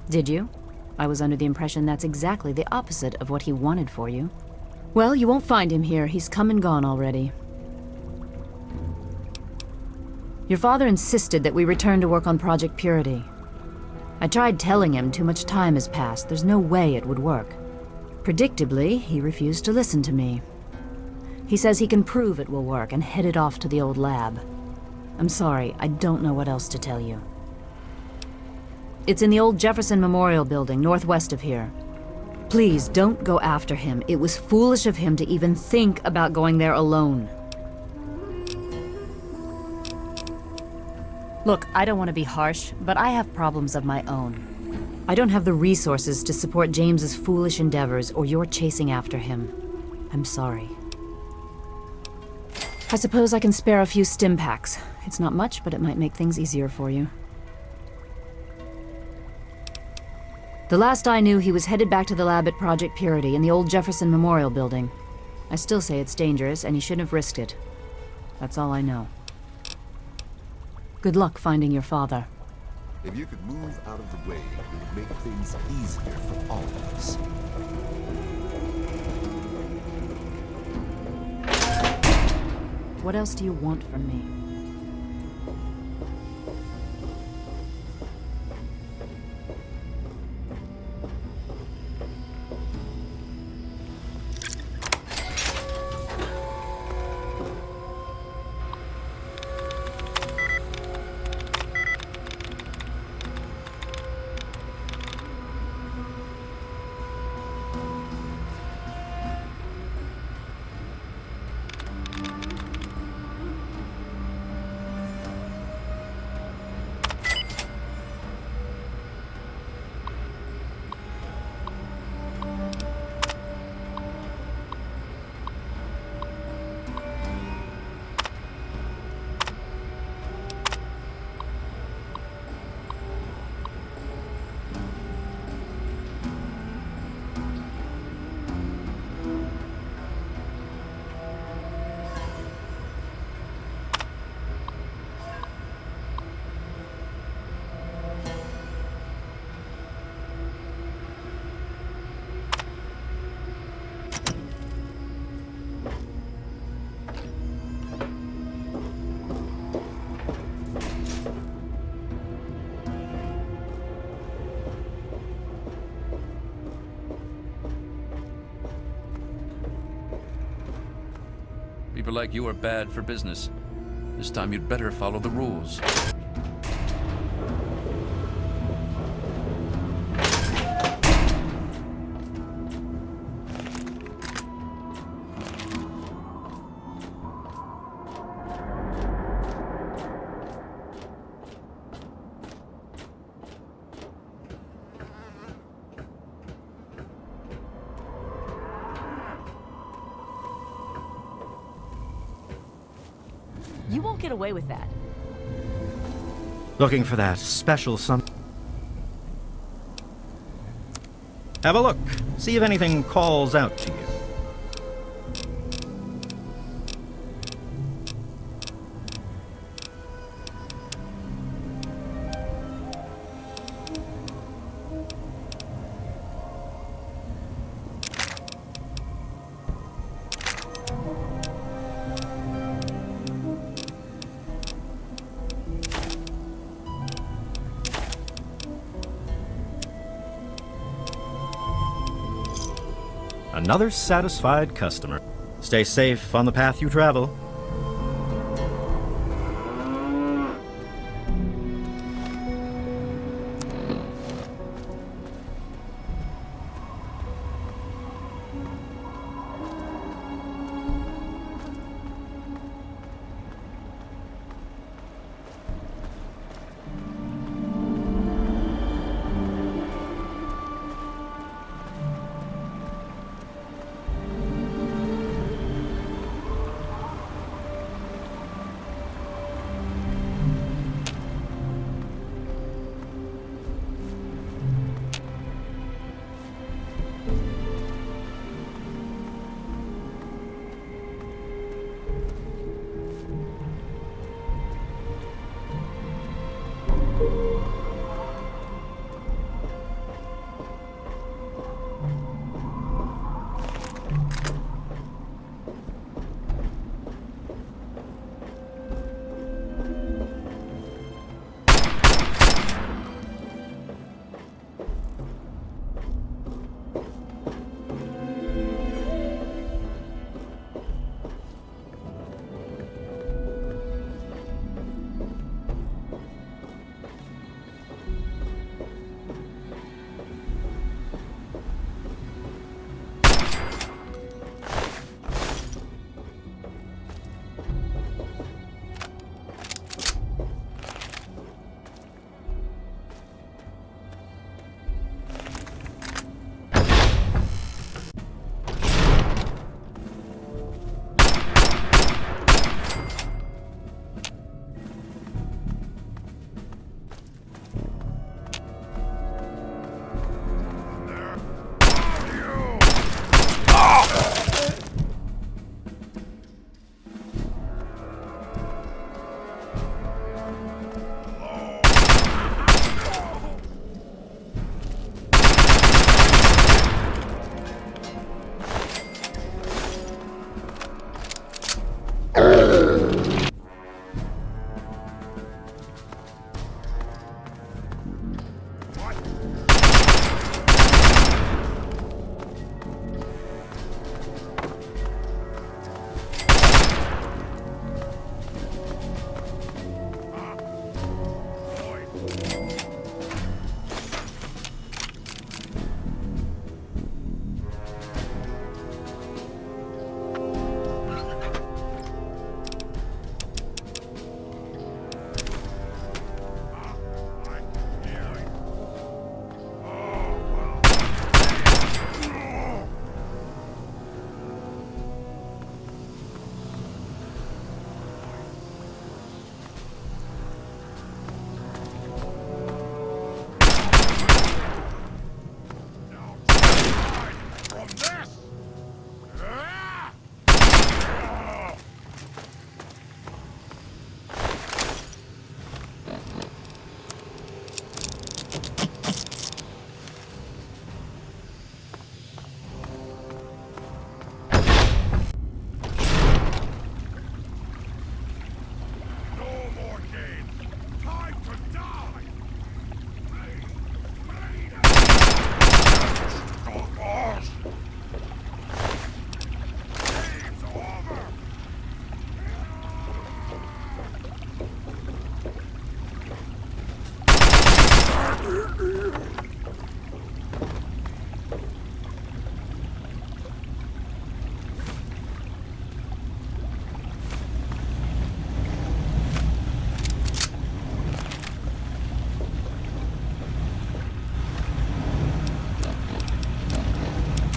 Did you? I was under the impression that's exactly the opposite of what he wanted for you. Well, you won't find him here. He's come and gone already. Your father insisted that we return to work on Project Purity. I tried telling him too much time has passed. There's no way it would work. Predictably, he refused to listen to me. He says he can prove it will work and headed off to the old lab. I'm sorry, I don't know what else to tell you. It's in the old Jefferson Memorial Building, northwest of here. Please, don't go after him. It was foolish of him to even think about going there alone. Look, I don't want to be harsh, but I have problems of my own. I don't have the resources to support James's foolish endeavors or your chasing after him. I'm sorry. I suppose I can spare a few stim packs. It's not much, but it might make things easier for you. The last I knew, he was headed back to the lab at Project Purity in the old Jefferson Memorial Building. I still say it's dangerous, and he shouldn't have risked it. That's all I know. Good luck finding your father. If you could move out of the way, it would make things easier for all of us. What else do you want from me? People like you are bad for business. This time you'd better follow the rules. You won't get away with that. Looking for that special something. Have a look. See if anything calls out to you. Another satisfied customer. Stay safe on the path you travel.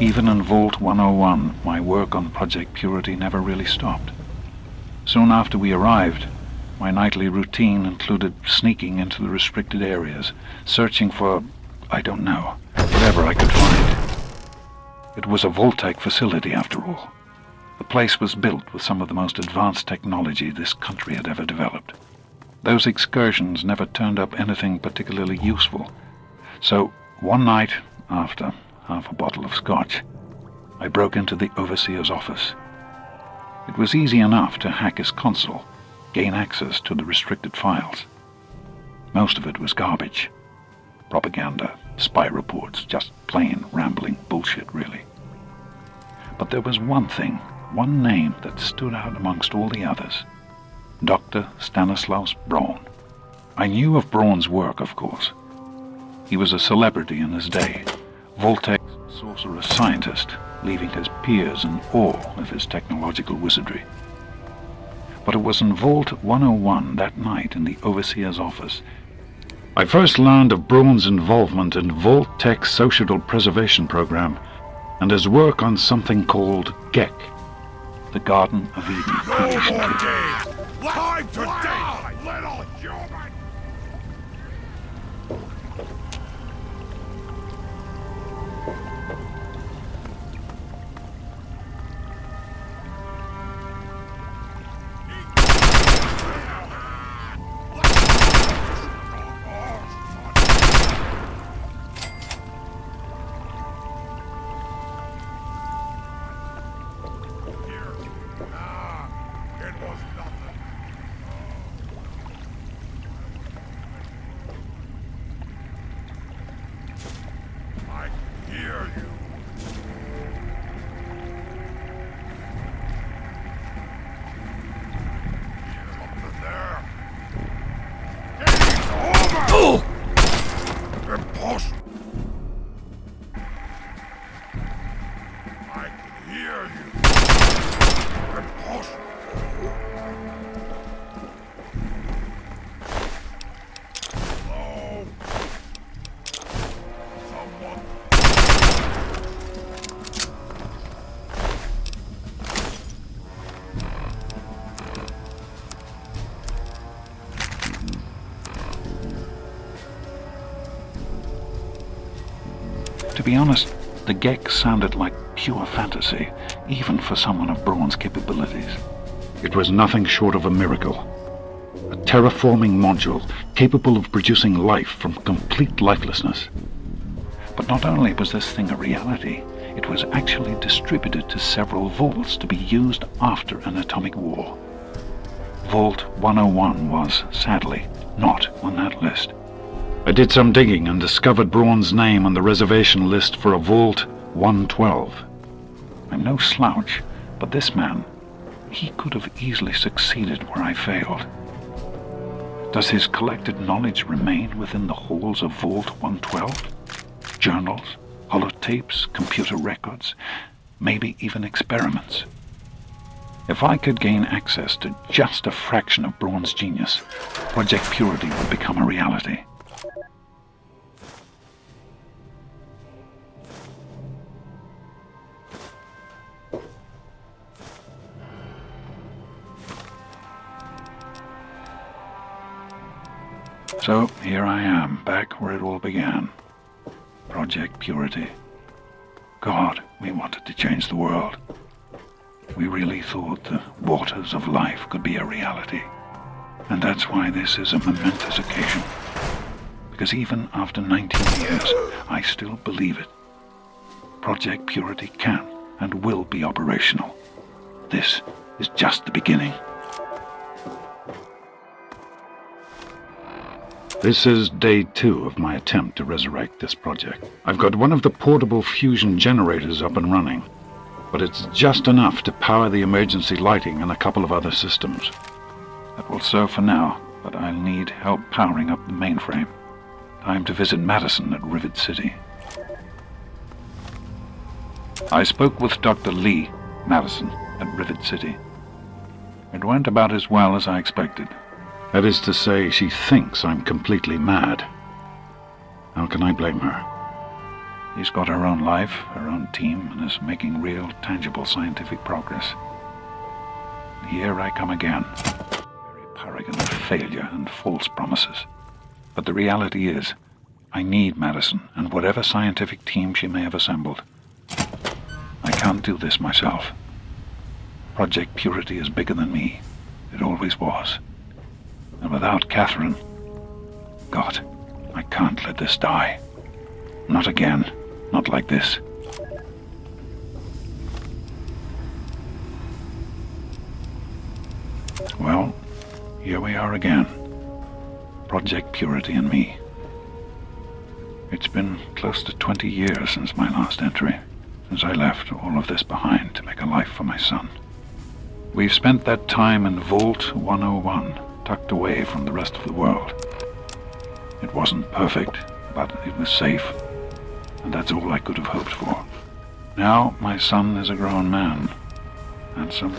Even in Vault 101, my work on Project Purity never really stopped. Soon after we arrived, my nightly routine included sneaking into the restricted areas, searching for, I don't know, whatever I could find. It was a Vault-Tec facility, after all. The place was built with some of the most advanced technology this country had ever developed. Those excursions never turned up anything particularly useful. So, one night, after half a bottle of scotch, I broke into the Overseer's office. It was easy enough to hack his console, gain access to the restricted files. Most of it was garbage. Propaganda, spy reports, just plain rambling bullshit, really. But there was one thing, one name that stood out amongst all the others. Dr. Stanislaus Braun. I knew of Braun's work, of course. He was a celebrity in his day, Vault-Tec's sorcerous scientist, leaving his peers in awe of his technological wizardry. But it was in Vault 101 that night in the Overseer's office I first learned of Braun's involvement in Vault-Tec's Social Preservation Program and his work on something called GECK, the Garden of Eden creation kit. Time to die, little human! To be honest, the GECK sounded like pure fantasy, even for someone of Braun's capabilities. It was nothing short of a miracle. A terraforming module capable of producing life from complete lifelessness. But not only was this thing a reality, it was actually distributed to several vaults to be used after an atomic war. Vault 101 was, sadly, not on that list. I did some digging and discovered Braun's name on the reservation list for a Vault 112. I'm no slouch, but this man, he could have easily succeeded where I failed. Does his collected knowledge remain within the halls of Vault 112? Journals, holotapes, computer records, maybe even experiments. If I could gain access to just a fraction of Braun's genius, Project Purity would become a reality. So here I am, back where it all began. Project Purity. God, we wanted to change the world. We really thought the waters of life could be a reality. And that's why this is a momentous occasion. Because even after 19 years, I still believe it. Project Purity can and will be operational. This is just the beginning. This is day 2 of my attempt to resurrect this project. I've got one of the portable fusion generators up and running, but it's just enough to power the emergency lighting and a couple of other systems. That will serve for now, but I'll need help powering up the mainframe. Time to visit Madison at Rivet City. I spoke with Dr. Lee, Madison, at Rivet City. It went about as well as I expected. That is to say, she thinks I'm completely mad. How can I blame her? She's got her own life, her own team, and is making real, tangible scientific progress. Here I come again. Very paragon of failure and false promises. But the reality is, I need Madison and whatever scientific team she may have assembled. I can't do this myself. Project Purity is bigger than me. It always was. And without Catherine, God, I can't let this die. Not again. Not like this. Well, here we are again. Project Purity and me. It's been close to 20 years since my last entry, since I left all of this behind to make a life for my son. We've spent that time in Vault 101, tucked away from the rest of the world. It wasn't perfect, but it was safe, and that's all I could have hoped for. Now my son is a grown man, handsome,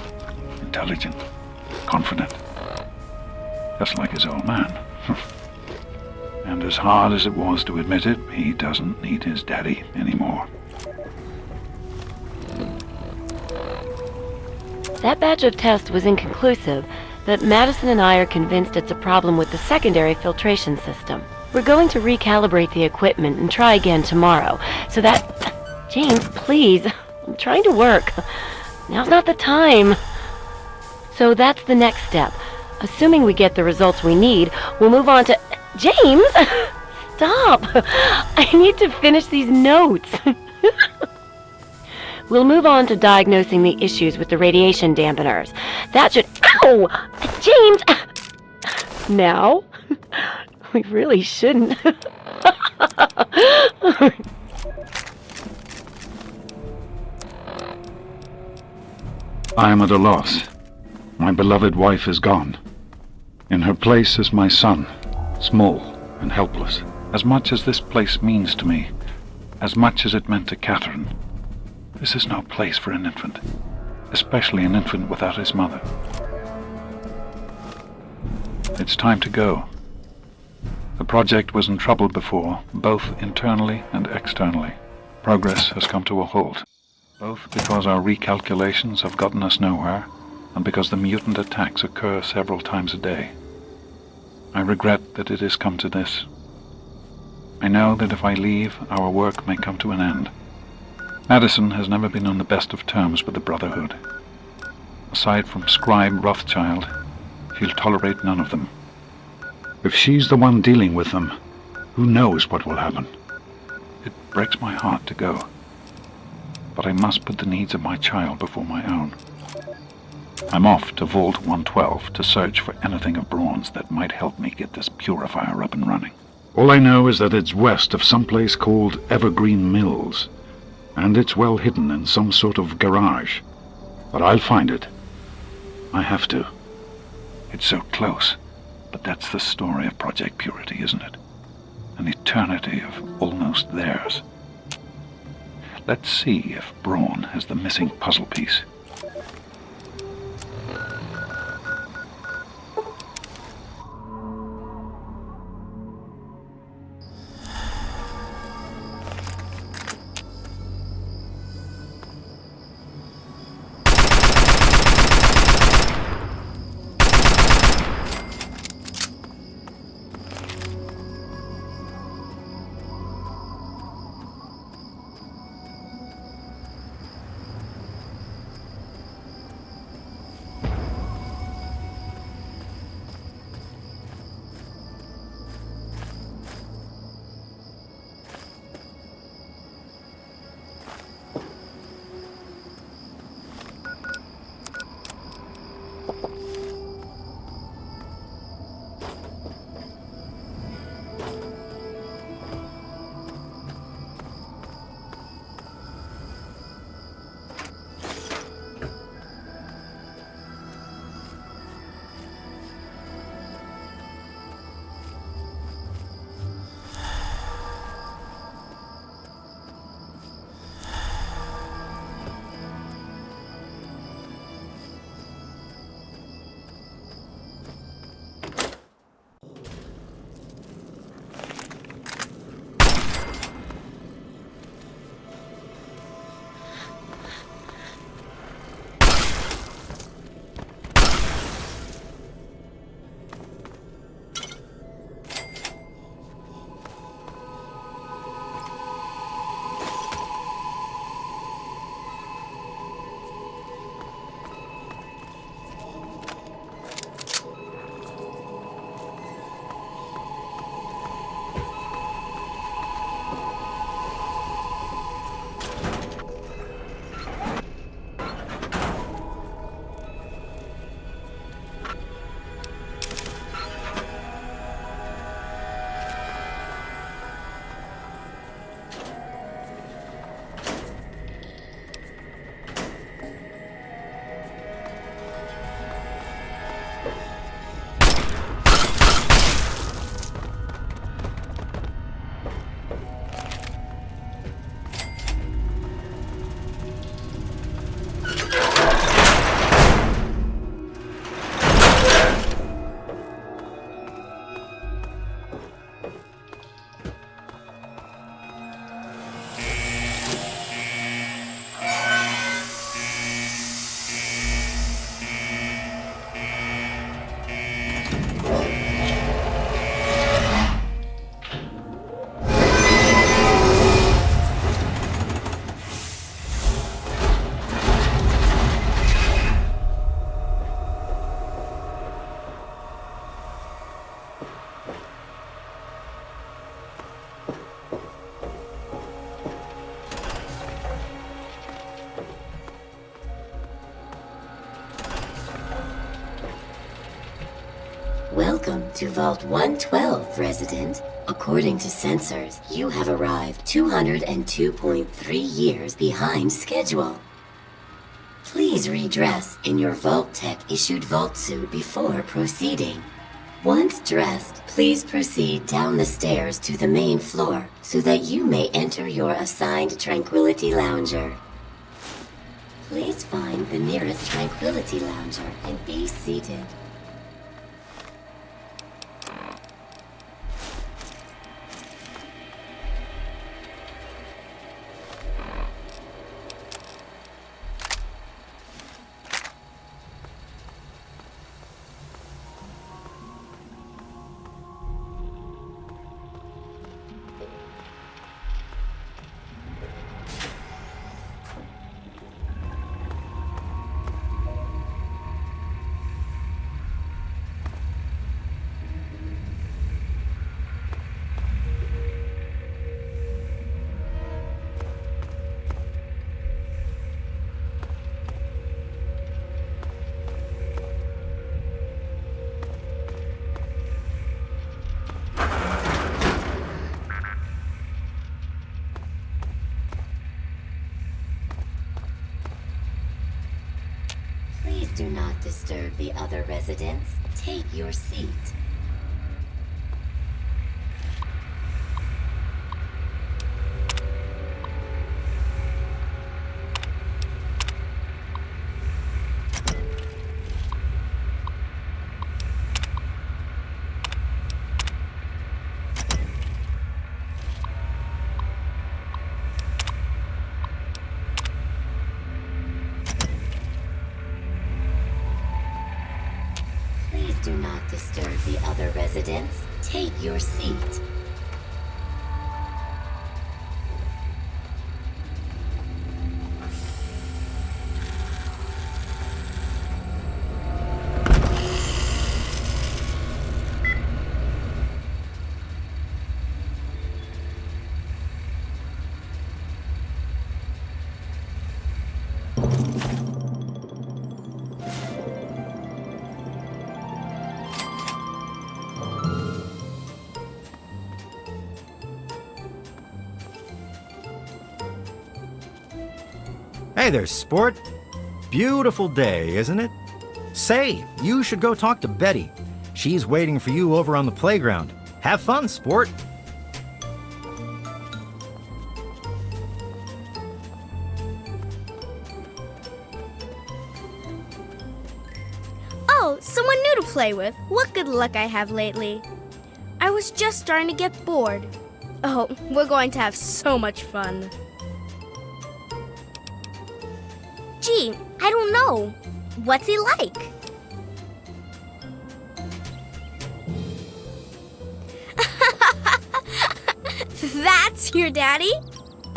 intelligent, confident, just like his old man. And as hard as it was to admit it, he doesn't need his daddy anymore. That batch of tests was inconclusive, but Madison and I are convinced it's a problem with the secondary filtration system. We're going to recalibrate the equipment and try again tomorrow, so that... James, please. I'm trying to work. Now's not the time. So that's the next step. Assuming we get the results we need, we'll move on to... James! Stop! I need to finish these notes. We'll move on to diagnosing the issues with the radiation dampeners. That should... Ow! James! Now? We really shouldn't. I am at a loss. My beloved wife is gone. In her place is my son, small and helpless. As much as this place means to me, as much as it meant to Catherine, this is no place for an infant, especially an infant without his mother. It's time to go. The project was in trouble before, both internally and externally. Progress has come to a halt, both because our recalculations have gotten us nowhere, and because the mutant attacks occur several times a day. I regret that it has come to this. I know that if I leave, our work may come to an end. Madison has never been on the best of terms with the Brotherhood. Aside from Scribe Rothschild, she'll tolerate none of them. If she's the one dealing with them, who knows what will happen? It breaks my heart to go. But I must put the needs of my child before my own. I'm off to Vault 112 to search for anything of Braun's that might help me get this purifier up and running. All I know is that it's west of some place called Evergreen Mills, and it's well hidden in some sort of garage. But I'll find it. I have to. It's so close, but that's the story of Project Purity, isn't it? An eternity of almost theirs. Let's see if Braun has the missing puzzle piece. Welcome to Vault 112, resident. According to sensors, you have arrived 202.3 years behind schedule. Please redress in your Vault Tech issued vault suit before proceeding. Once dressed, please proceed down the stairs to the main floor so that you may enter your assigned Tranquility Lounger. Please find the nearest Tranquility Lounger and be seated. Please do not disturb the other residents. Take your seat. Do not disturb the other residents. Take your seat. Hey there, sport. Beautiful day, isn't it? Say, you should go talk to Betty. She's waiting for you over on the playground. Have fun, sport. Oh, someone new to play with. What good luck I have lately. I was just starting to get bored. Oh, we're going to have so much fun. Gee, I don't know. What's he like? That's your daddy?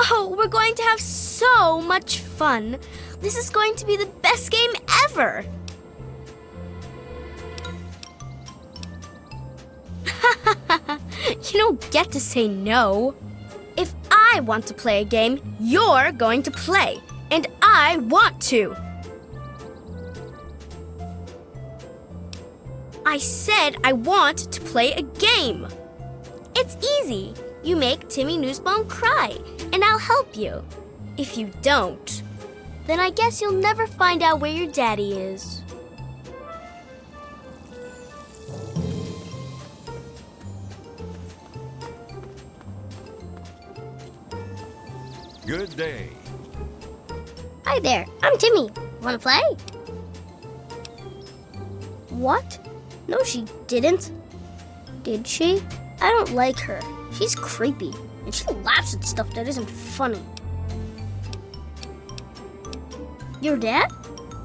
Oh, we're going to have so much fun. This is going to be the best game ever. You don't get to say no. If I want to play a game, you're going to play. And I want to. I said I want to play a game. It's easy. You make Timmy Newsbone cry, and I'll help you. If you don't, then I guess you'll never find out where your daddy is. Good day. Hi there, I'm Timmy. Wanna play? What? No, she didn't. Did she? I don't like her. She's creepy, and she laughs at stuff that isn't funny. Your dad?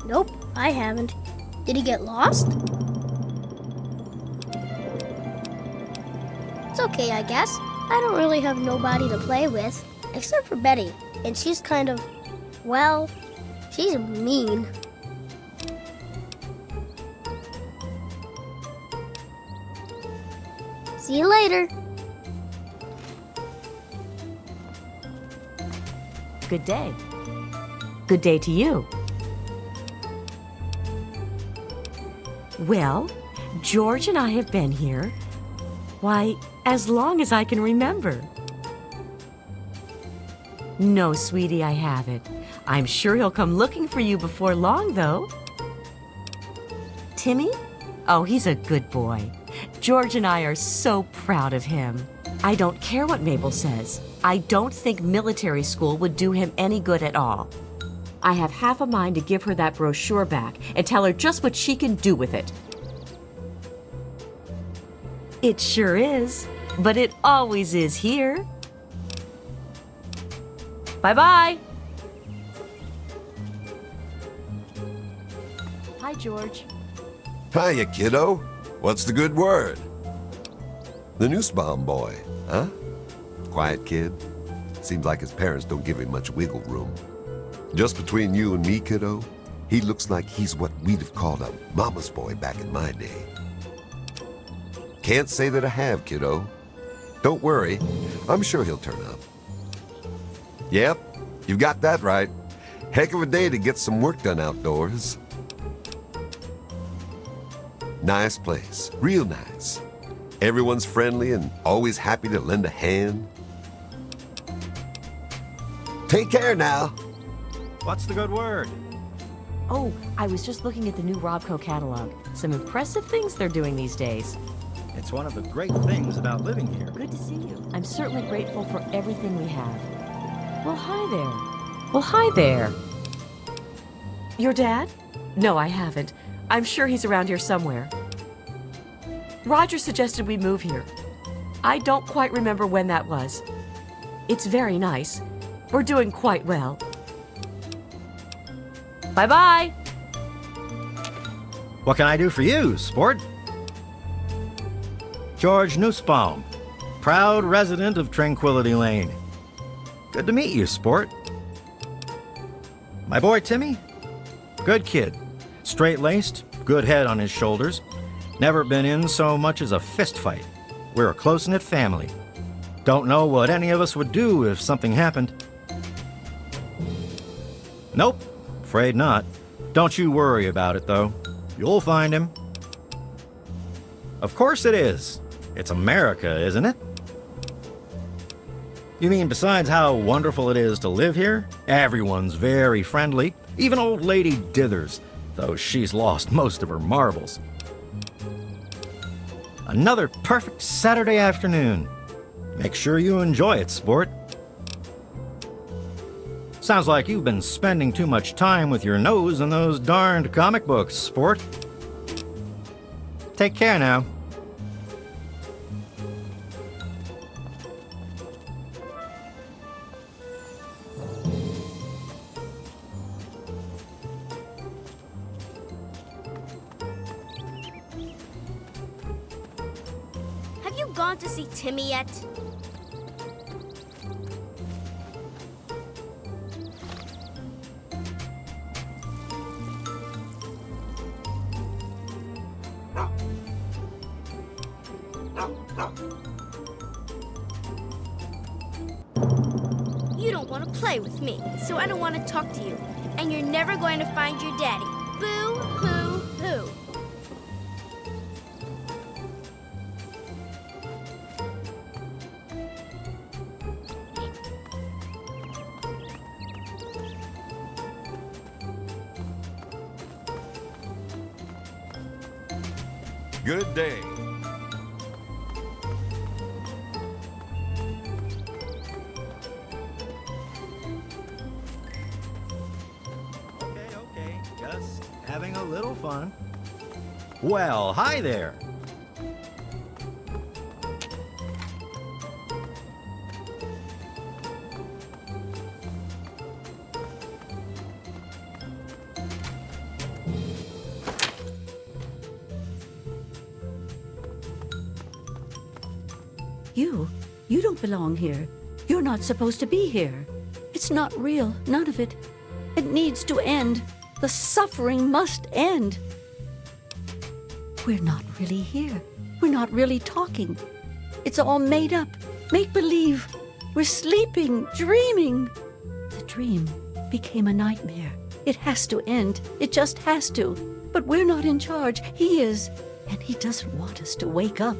Nope, I haven't. Did he get lost? It's okay, I guess. I don't really have nobody to play with, except for Betty, and she's kind of, well, she's mean. See you later. Good day. Good day to you. Well, George and I have been here. Why, as long as I can remember. No, sweetie, I haven't. I'm sure he'll come looking for you before long, though. Timmy? Oh, he's a good boy. George and I are so proud of him. I don't care what Mabel says. I don't think military school would do him any good at all. I have half a mind to give her that brochure back and tell her just what she can do with it. It sure is, but it always is here. Bye-bye. Hi, George. Hiya, kiddo. What's the good word? The Nussbaum boy, huh? Quiet kid. Seems like his parents don't give him much wiggle room. Just between you and me, kiddo, he looks like he's what we'd have called a mama's boy back in my day. Can't say that I have, kiddo. Don't worry. I'm sure he'll turn up. Yep, you've got that right. Heck of a day to get some work done outdoors. Nice place, real nice. Everyone's friendly and always happy to lend a hand. Take care now. What's the good word? Oh, I was just looking at the new Robco catalog. Some impressive things they're doing these days. It's one of the great things about living here. Good to see you. I'm certainly grateful for everything we have. Well, hi there. Well, hi there. Your dad? No, I haven't. I'm sure he's around here somewhere. Roger suggested we move here. I don't quite remember when that was. It's very nice. We're doing quite well. Bye-bye. What can I do for you, sport? George Nussbaum, proud resident of Tranquility Lane. Good to meet you, sport. My boy Timmy? Good kid. Straight-laced, good head on his shoulders. Never been in so much as a fist fight. We're a close-knit family. Don't know what any of us would do if something happened. Nope, afraid not. Don't you worry about it, though. You'll find him. Of course it is. It's America, isn't it? You mean besides how wonderful it is to live here? Everyone's very friendly. Even old Lady Dithers, though she's lost most of her marbles. Another perfect Saturday afternoon. Make sure you enjoy it, sport. Sounds like you've been spending too much time with your nose in those darned comic books, sport. Take care now. Have you gone to see Timmy yet? You don't want to play with me, so I don't want to talk to you. And you're never going to find your daddy. Boo, hoo, hoo. Good day. Okay, just having a little fun. Well, hi there. You don't belong here. You're not supposed to be here. It's not real, none of it. It needs to end. The suffering must end. We're not really here. We're not really talking. It's all made up, make-believe. We're sleeping, dreaming. The dream became a nightmare. It has to end. It just has to. But we're not in charge. He is. and he doesn't want us to wake up.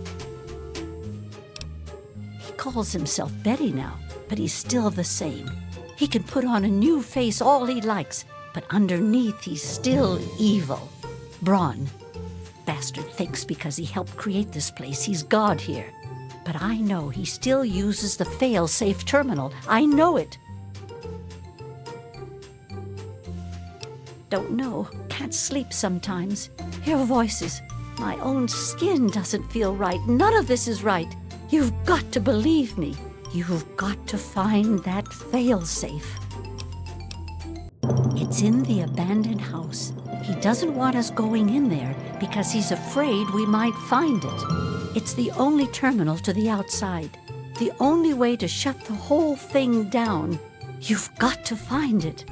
He calls himself Betty now, but he's still the same. He can put on a new face all he likes, but underneath he's still evil. Braun. Bastard thinks because he helped create this place, he's God here. But I know he still uses the fail-safe terminal. I know it. Don't know. Can't sleep sometimes. Hear voices. My own skin doesn't feel right. None of this is right. You've got to believe me. You've got to find that fail-safe. It's in the abandoned house. He doesn't want us going in there because he's afraid we might find it. It's the only terminal to the outside. The only way to shut the whole thing down. You've got to find it.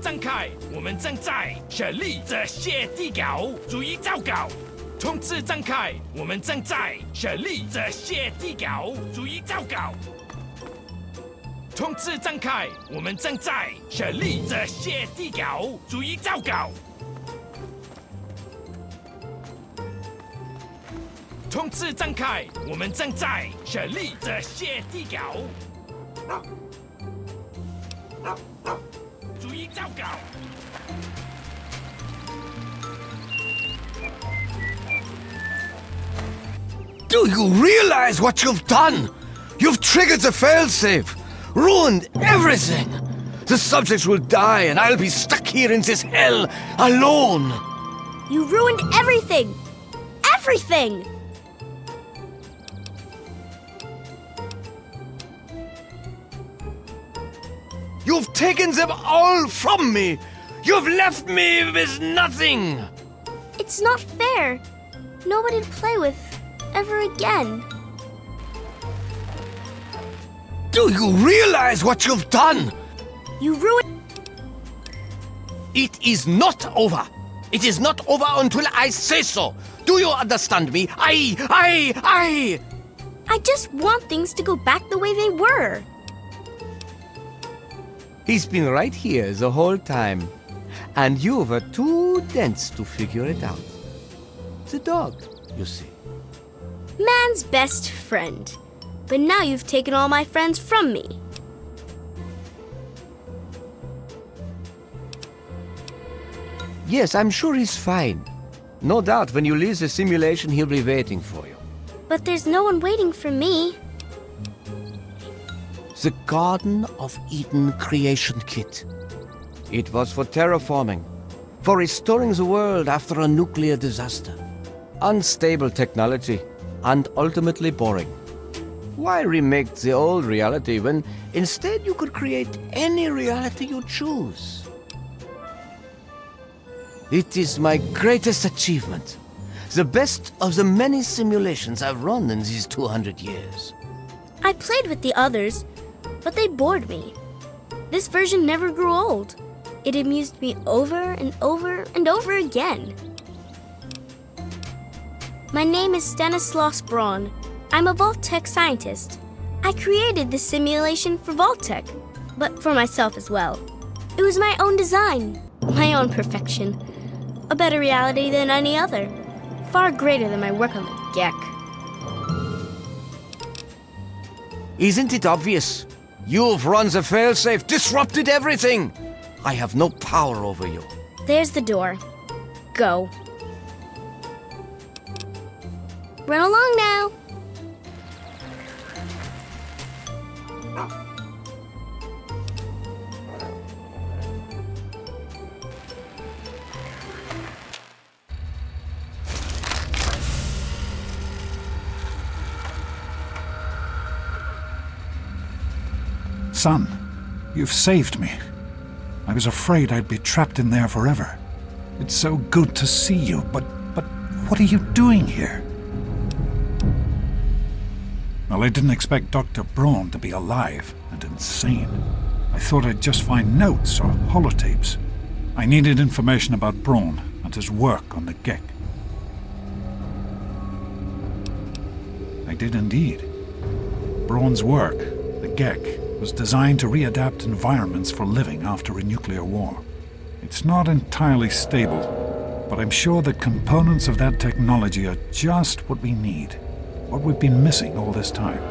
张开，我们正在设立这些地稿，注意照稿。通知张开，我们正在设立这些地稿，注意照稿。通知张开，我们正在设立这些地稿，注意照稿。通知张开，我们正在设立这些地稿。注意照稿。Do you realize what you've done? You've triggered the failsafe, ruined everything. The subjects will die, and I'll be stuck here in this hell alone. You ruined everything! Everything! You've taken them all from me. You've left me with nothing. It's not fair. Nobody to play with ever again. Do you realize what you've done? You ruined... It is not over. It is not over until I say so. Do you understand me? I just want things to go back the way they were. He's been right here the whole time. And you were too dense to figure it out. The dog, you see. Man's best friend. But now you've taken all my friends from me. Yes, I'm sure he's fine. No doubt when you leave the simulation, he'll be waiting for you. But there's no one waiting for me. The Garden of Eden creation kit. It was for terraforming, for restoring the world after a nuclear disaster. Unstable technology, and ultimately boring. Why remake the old reality when instead you could create any reality you choose? It is my greatest achievement. The best of the many simulations I've run in these 200 years. I played with the others, but they bored me. This version never grew old. It amused me over and over and over again. My name is Stanislaus Braun. I'm a Vault-Tec scientist. I created this simulation for Vault-Tec, but for myself as well. It was my own design, my own perfection. A better reality than any other. Far greater than my work on the GECK. Isn't it obvious? You've run the failsafe, disrupted everything. I have no power over you. There's the door. Go. Run along now. Son, you've saved me. I was afraid I'd be trapped in there forever. It's so good to see you, but what are you doing here? Well, I didn't expect Dr. Braun to be alive and insane. I thought I'd just find notes or holotapes. I needed information about Braun and his work on the GECK. I did indeed. Braun's work, the GECK, was designed to readapt environments for living after a nuclear war. It's not entirely stable, but I'm sure that components of that technology are just what we need, what we've been missing all this time.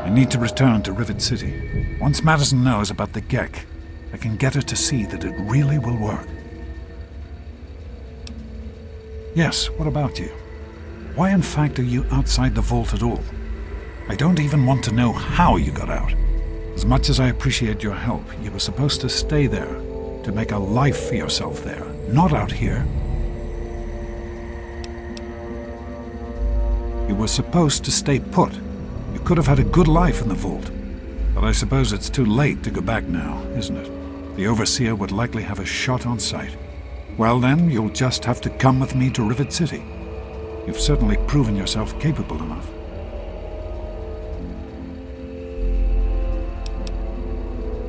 I need to return to Rivet City. Once Madison knows about the GECK, I can get her to see that it really will work. Yes, what about you? Why in fact are you outside the vault at all? I don't even want to know how you got out. As much as I appreciate your help, you were supposed to stay there, to make a life for yourself there, not out here. You were supposed to stay put. You could have had a good life in the vault. But I suppose it's too late to go back now, isn't it? The Overseer would likely have a shot on sight. Well then, you'll just have to come with me to Rivet City. You've certainly proven yourself capable enough.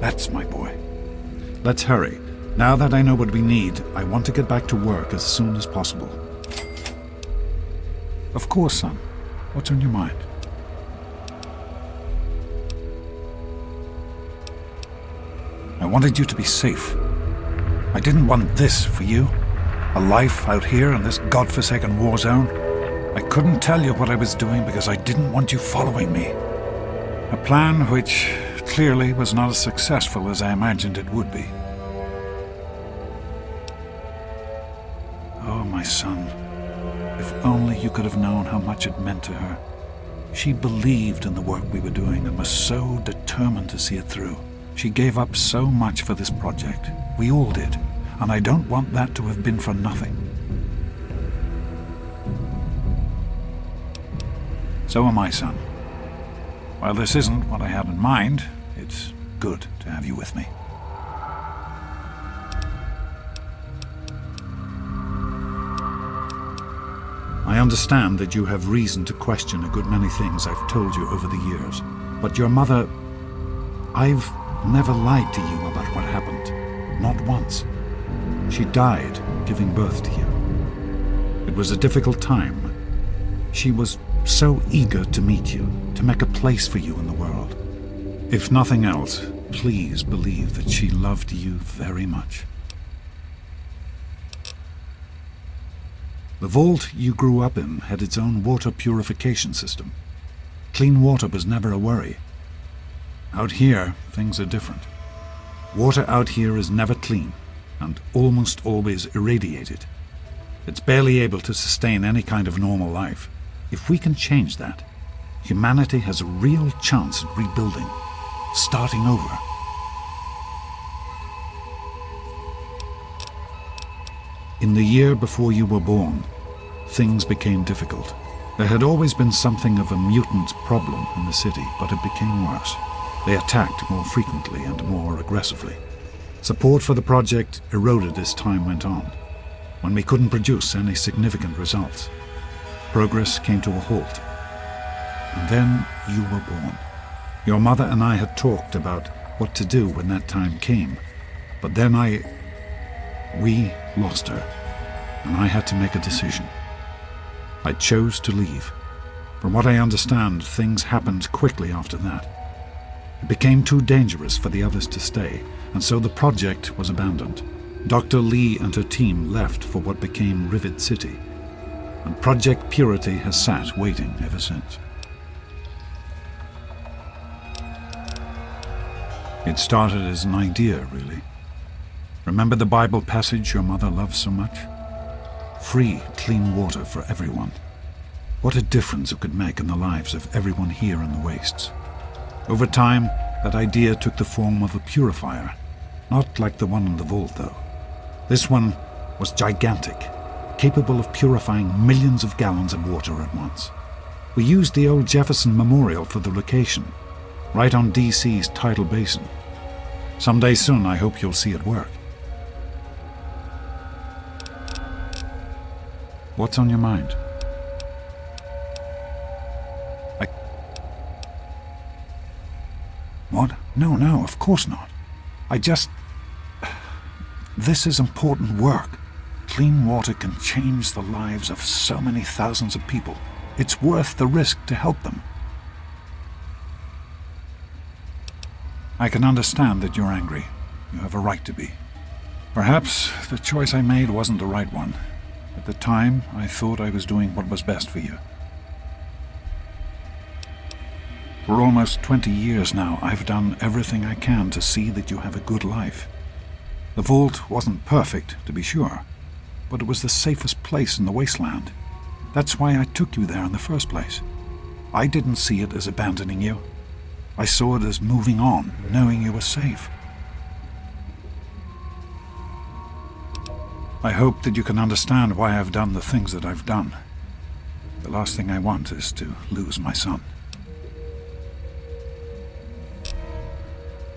That's my boy. Let's hurry. Now that I know what we need, I want to get back to work as soon as possible. Of course, son. What's on your mind? I wanted you to be safe. I didn't want this for you. A life out here in this godforsaken war zone. I couldn't tell you what I was doing because I didn't want you following me. A plan which clearly was not as successful as I imagined it would be. Oh, my son. If only you could have known how much it meant to her. She believed in the work we were doing and was so determined to see it through. She gave up so much for this project. We all did. And I don't want that to have been for nothing. So am I, son. While this isn't what I had in mind, it's good to have you with me. I understand that you have reason to question a good many things I've told you over the years. But your mother... I've never lied to you about what happened. Not once. She died giving birth to you. It was a difficult time. She was so eager to meet you, to make a place for you in the world. If nothing else, please believe that she loved you very much. The vault you grew up in had its own water purification system. Clean water was never a worry. Out here, things are different. Water out here is never clean, and almost always irradiated. It's barely able to sustain any kind of normal life. If we can change that, humanity has a real chance at rebuilding, starting over. In the year before you were born, things became difficult. There had always been something of a mutant problem in the city, but it became worse. They attacked more frequently and more aggressively. Support for the project eroded as time went on. When we couldn't produce any significant results, progress came to a halt. And then you were born. Your mother and I had talked about what to do when that time came, but then we lost her, and I had to make a decision. I chose to leave. From what I understand, things happened quickly after that. It became too dangerous for the others to stay, and so the project was abandoned. Dr. Lee and her team left for what became Rivet City, and Project Purity has sat waiting ever since. It started as an idea, really. Remember the Bible passage your mother loves so much? Free, clean water for everyone. What a difference it could make in the lives of everyone here in the wastes. Over time, that idea took the form of a purifier. Not like the one in the vault, though. This one was gigantic, capable of purifying millions of gallons of water at once. We used the old Jefferson Memorial for the location, right on DC's tidal basin. Someday soon, I hope you'll see it work. What's on your mind? What? No, of course not. This is important work. Clean water can change the lives of so many thousands of people. It's worth the risk to help them. I can understand that you're angry. You have a right to be. Perhaps the choice I made wasn't the right one. At the time, I thought I was doing what was best for you. For almost 20 years now, I've done everything I can to see that you have a good life. The vault wasn't perfect, to be sure, but it was the safest place in the wasteland. That's why I took you there in the first place. I didn't see it as abandoning you. I saw it as moving on, knowing you were safe. I hope that you can understand why I've done the things that I've done. The last thing I want is to lose my son.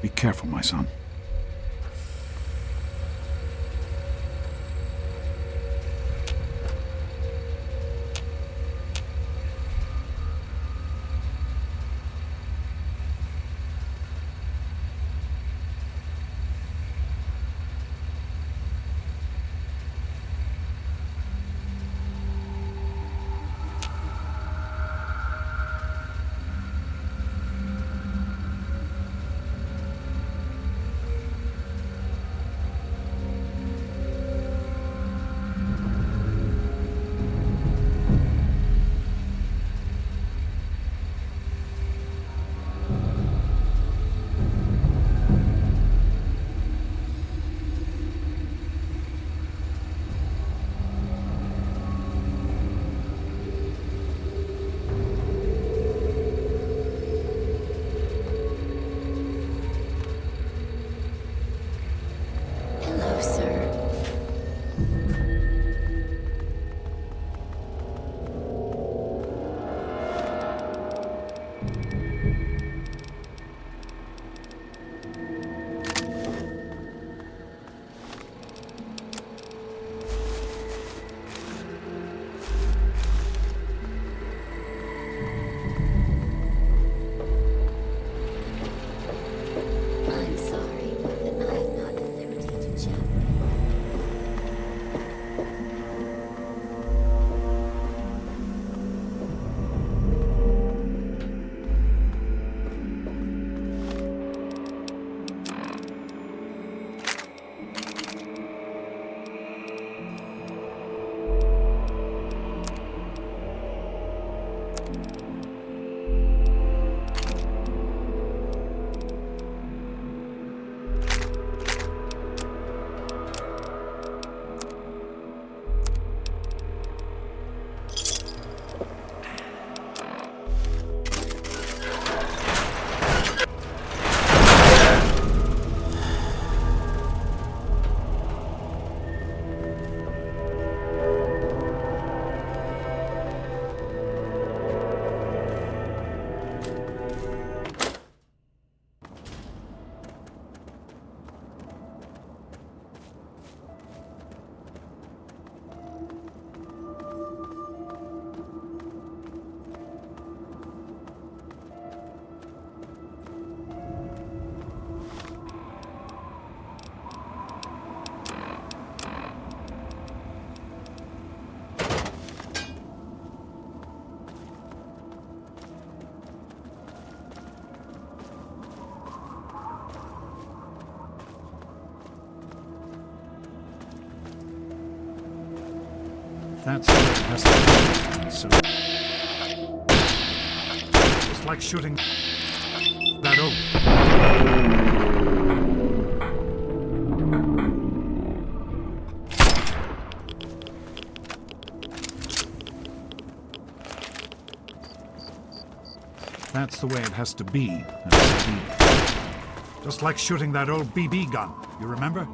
Be careful, my son. That's the way it has to be. So, it's like shooting that oak. That's the way it has to be. Just like shooting that old BB gun. You remember?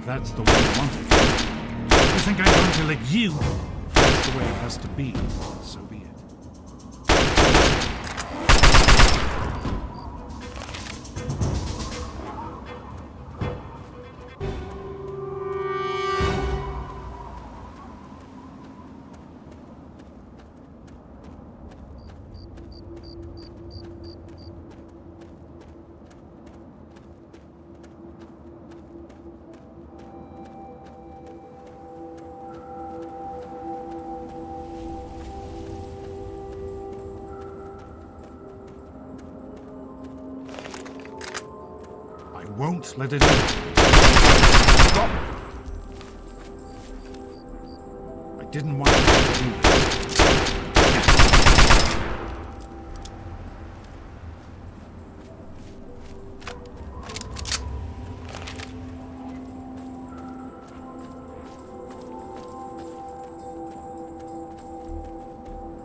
That's the way I want it. You think I'm going to let you? If that's the way it has to be, so be it. Won't let it in. Stop! I didn't want to do this.